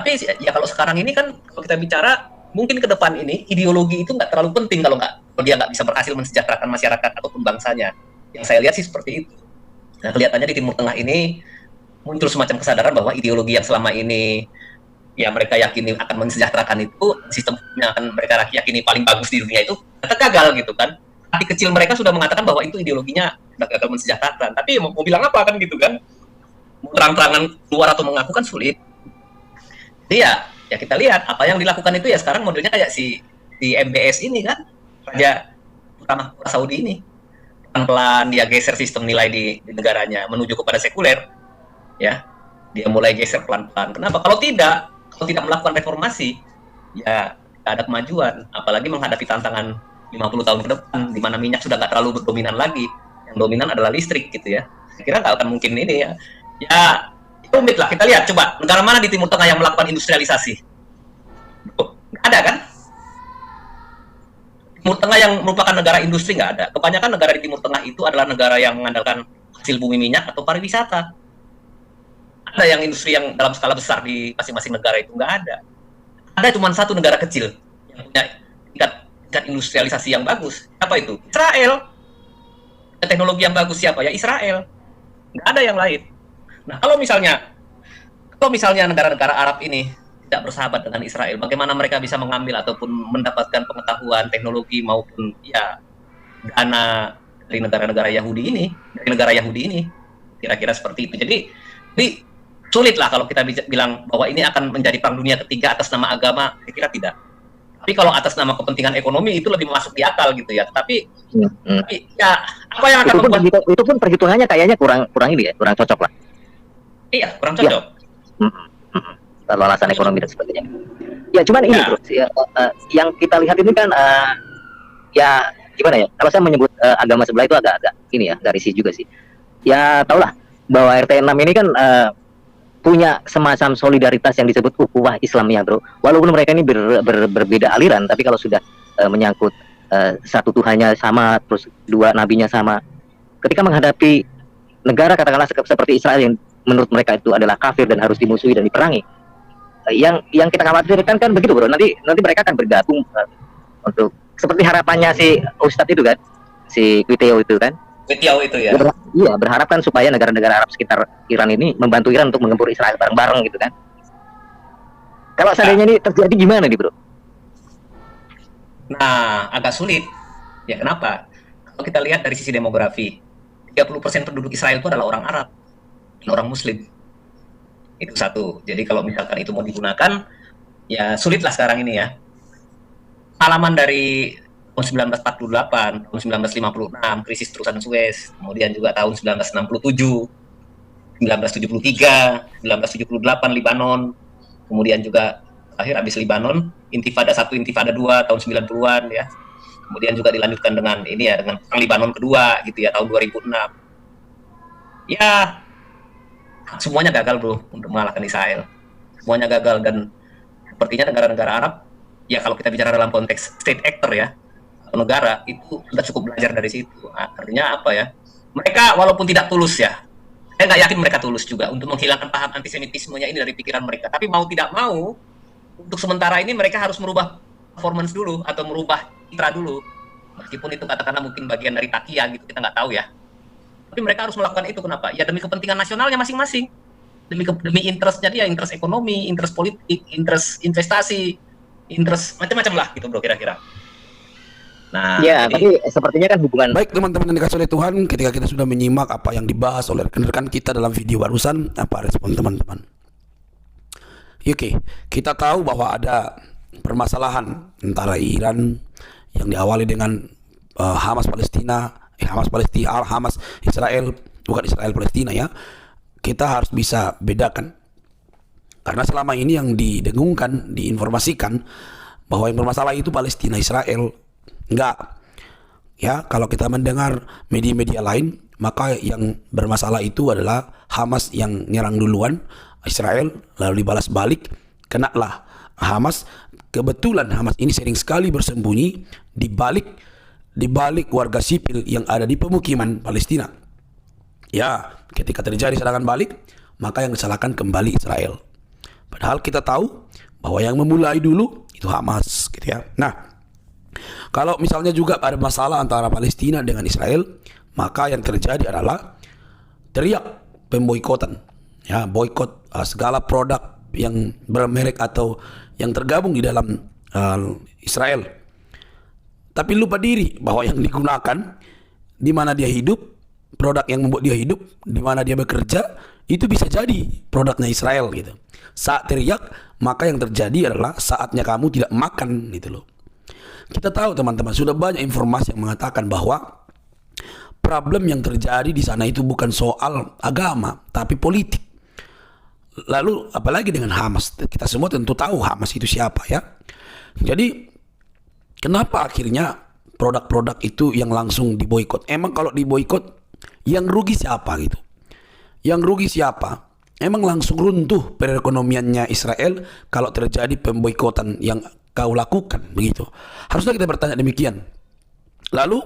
Tapi ya kalau sekarang ini kan, kalau kita bicara, mungkin ke depan ini ideologi itu nggak terlalu penting kalau dia nggak bisa berhasil mensejahterakan masyarakat ataupun bangsanya. Yang saya lihat sih seperti itu. Nah, kelihatannya di Timur Tengah ini muncul semacam kesadaran bahwa ideologi yang selama ini ya mereka yakini akan mensejahterakan itu, sistem yang akan mereka yakini paling bagus di dunia itu ternyata gagal gitu kan. Hati kecil mereka sudah mengatakan bahwa itu ideologinya sudah gagal mensejahterakan. Tapi mau bilang apa kan gitu kan? Mau terang-terangan keluar atau mengaku kan sulit. Jadi ya kita lihat apa yang dilakukan itu ya sekarang modelnya kayak si MBS ini kan, Raja Utama Saudi ini. Pelan-pelan dia geser sistem nilai di negaranya menuju kepada sekuler, ya dia mulai geser pelan-pelan. Kenapa? Kalau tidak melakukan reformasi, ya tidak ada kemajuan. Apalagi menghadapi tantangan 50 tahun ke depan, di mana minyak sudah nggak terlalu berdominan lagi, yang dominan adalah listrik gitu ya. Saya kira nggak akan mungkin ini ya. Ya rumit lah. Kita lihat coba negara mana di Timur Tengah yang melakukan industrialisasi? Nggak ada kan? Timur Tengah yang merupakan negara industri nggak ada. Kebanyakan negara di Timur Tengah itu adalah negara yang mengandalkan hasil bumi minyak atau pariwisata. Ada yang industri yang dalam skala besar di masing-masing negara itu nggak ada. ada cuma satu negara kecil yang punya tingkat industrialisasi yang bagus. Apa itu? Israel. Teknologi yang bagus siapa? Ya Israel. Nggak ada yang lain. Nah, kalau misalnya negara-negara Arab ini tidak bersahabat dengan Israel, bagaimana mereka bisa mengambil ataupun mendapatkan pengetahuan, teknologi maupun ya dana dari negara-negara Yahudi ini, kira-kira seperti itu. Jadi sulit lah kalau kita bilang bahwa ini akan menjadi perang dunia ketiga atas nama agama, saya kira tidak. Tapi kalau atas nama kepentingan ekonomi itu lebih masuk di akal gitu ya. Tapi ya apa yang akan itu pun perhitungannya kayaknya kurang ini ya, kurang cocok lah. Iya, kurang cocok. Kalau alasan ekonomi dan sebagainya. Ya cuman ini bro, yang kita lihat ini kan ya gimana ya? Kalau saya menyebut agama sebelah itu agak ini ya, agak risih juga sih. Ya tahulah bahwa RT 6 ini kan punya semacam solidaritas yang disebut ukhuwah Islamiyah bro. Walaupun mereka ini berbeda aliran, tapi kalau sudah menyangkut satu Tuhannya sama, terus dua nabinya sama, ketika menghadapi negara katakanlah seperti Israel yang menurut mereka itu adalah kafir dan harus dimusuhi dan diperangi, yang kita khawatirkan kan begitu bro. Nanti mereka akan bergabung untuk seperti harapannya si Ustadz itu kan, si Kwiteo itu kan. Kwiteo itu ya. Iya, berharap kan supaya negara-negara Arab sekitar Iran ini membantu Iran untuk menggempur Israel bareng-bareng gitu kan. Kalau seandainya ini terjadi gimana nih bro? Nah, agak sulit. Ya kenapa? Kalau kita lihat dari sisi demografi, 30% penduduk Israel itu adalah orang Arab dan orang Muslim. Itu satu. Jadi kalau misalkan itu mau digunakan, ya sulitlah sekarang ini ya. Pengalaman dari tahun 1948, tahun 1956, krisis terusan Suez, kemudian juga tahun 1967, 1973, 1978 Libanon, kemudian juga akhir habis Libanon, Intifada 1, Intifada 2 tahun 90-an ya. Kemudian juga dilanjutkan dengan ini ya, dengan perang Libanon kedua gitu ya, tahun 2006. Ya, semuanya gagal bro untuk mengalahkan Israel. Semuanya gagal dan sepertinya negara-negara Arab, ya kalau kita bicara dalam konteks state actor ya, atau negara, itu sudah cukup belajar dari situ. Nah, artinya apa ya? Mereka walaupun tidak tulus ya, saya nggak yakin mereka tulus juga untuk menghilangkan paham antisemitismenya ini dari pikiran mereka. Tapi mau tidak mau, untuk sementara ini mereka harus merubah performance dulu atau merubah citra dulu. Meskipun itu katakanlah mungkin bagian dari takia gitu, kita nggak tahu ya. Tapi mereka harus melakukan itu. Kenapa? Ya demi kepentingan nasionalnya masing-masing. Demi interestnya dia, interest ekonomi, interest politik, interest investasi, interest macam-macam lah gitu bro kira-kira. Nah, ya, tapi sepertinya kan hubungan. Baik teman-teman yang dikasih oleh Tuhan, ketika kita sudah menyimak apa yang dibahas oleh rekan-rekan kita dalam video barusan, apa respon teman-teman? Oke, kita tahu bahwa ada permasalahan antara Iran yang diawali dengan Hamas Israel, bukan Israel Palestina ya. Kita harus bisa bedakan. Karena selama ini yang didengungkan, diinformasikan bahwa yang bermasalah itu Palestina Israel. Enggak. Ya, kalau kita mendengar media-media lain, maka yang bermasalah itu adalah Hamas yang nyerang duluan Israel, lalu dibalas balik, kenalah Hamas. Kebetulan Hamas ini sering sekali bersembunyi di balik warga sipil yang ada di pemukiman Palestina. Ya, ketika terjadi serangan balik, maka yang disalahkan kembali Israel. Padahal kita tahu bahwa yang memulai dulu itu Hamas, gitu ya. Nah, kalau misalnya juga ada masalah antara Palestina dengan Israel, maka yang terjadi adalah teriak pemboikotan, ya, boikot segala produk yang bermerek atau yang tergabung di dalam Israel. Tapi lupa diri bahwa yang digunakan di mana dia hidup, produk yang membuat dia hidup, di mana dia bekerja, itu bisa jadi produknya Israel gitu. Saat teriak, maka yang terjadi adalah saatnya kamu tidak makan gitu loh. Kita tahu teman-teman, sudah banyak informasi yang mengatakan bahwa problem yang terjadi di sana itu bukan soal agama, tapi politik. Lalu apalagi dengan Hamas, kita semua tentu tahu Hamas itu siapa ya. Jadi kenapa akhirnya produk-produk itu yang langsung diboikot? Emang kalau diboikot yang rugi siapa gitu? Yang rugi siapa? Emang langsung runtuh perekonomiannya Israel kalau terjadi pemboikotan yang kau lakukan begitu. Harusnya kita bertanya demikian. Lalu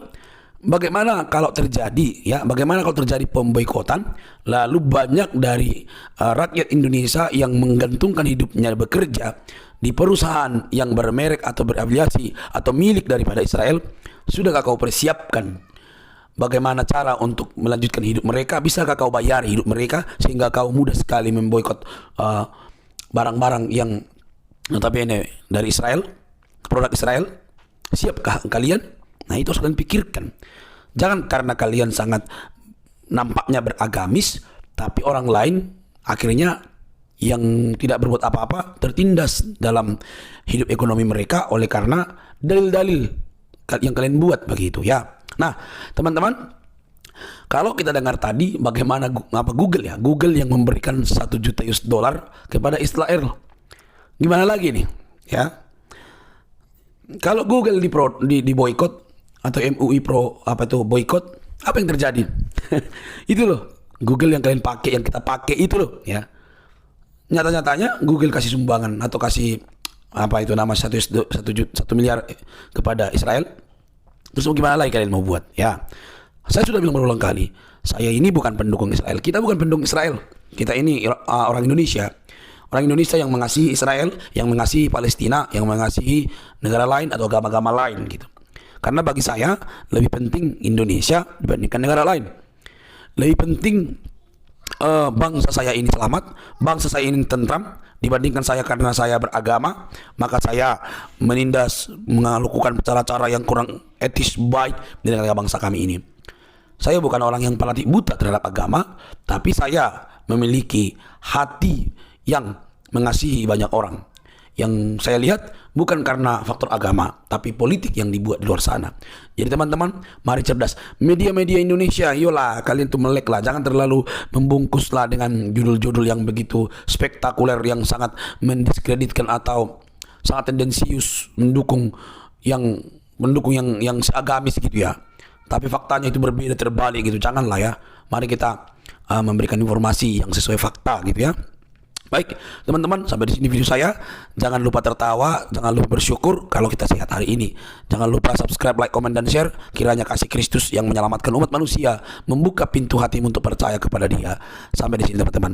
bagaimana kalau terjadi bagaimana kalau terjadi pemboikotan, lalu banyak dari rakyat Indonesia yang menggantungkan hidupnya bekerja di perusahaan yang bermerek atau berafiliasi atau milik daripada Israel. Sudahkah kau persiapkan bagaimana cara untuk melanjutkan hidup mereka? Bisakah kau bayar hidup mereka sehingga kau mudah sekali memboikot barang-barang yang notabene dari Israel, produk Israel? Siapkah kalian? Nah, itu harus kalian pikirkan. Jangan karena kalian sangat nampaknya beragamis, tapi orang lain akhirnya yang tidak berbuat apa-apa tertindas dalam hidup ekonomi mereka oleh karena dalil-dalil yang kalian buat begitu ya. Nah, teman-teman, kalau kita dengar tadi bagaimana Google yang memberikan 1 juta US dollar kepada Israel. Gimana lagi nih ya? Kalau Google di boykot atau MUI boykot, apa yang terjadi? Itu loh Google yang kalian pakai, yang kita pakai itu loh ya. Nyata-nyatanya Google kasih sumbangan atau kasih 1 miliar kepada Israel. Terus mau gimana lagi kalian mau buat ya? Saya sudah bilang berulang kali, saya ini bukan pendukung Israel. Kita bukan pendukung Israel. Kita ini orang Indonesia. Orang Indonesia yang mengasihi Israel, yang mengasihi Palestina, yang mengasihi negara lain atau agama-agama lain gitu. Karena bagi saya lebih penting Indonesia dibandingkan negara lain. Lebih penting bangsa saya ini selamat, bangsa saya ini tentram dibandingkan saya karena saya beragama, maka saya melakukan cara-cara yang kurang etis baik di negara bangsa kami ini. Saya bukan orang yang fanatik buta terhadap agama, tapi saya memiliki hati yang mengasihi banyak orang. Yang saya lihat bukan karena faktor agama, tapi politik yang dibuat di luar sana. Jadi teman-teman, mari cerdas. Media-media Indonesia, yolah kalian tuh melek lah, jangan terlalu membungkus lah dengan judul-judul yang begitu spektakuler, yang sangat mendiskreditkan atau sangat tendensius mendukung yang seagamis gitu ya. Tapi faktanya itu berbeda, terbalik gitu. Janganlah ya. Mari kita memberikan informasi yang sesuai fakta gitu ya. Baik, teman-teman, sampai di sini video saya. Jangan lupa tertawa, jangan lupa bersyukur kalau kita sehat hari ini. Jangan lupa subscribe, like, komen, dan share. Kiranya kasih Kristus yang menyelamatkan umat manusia membuka pintu hatimu untuk percaya kepada Dia. Sampai di sini, teman-teman.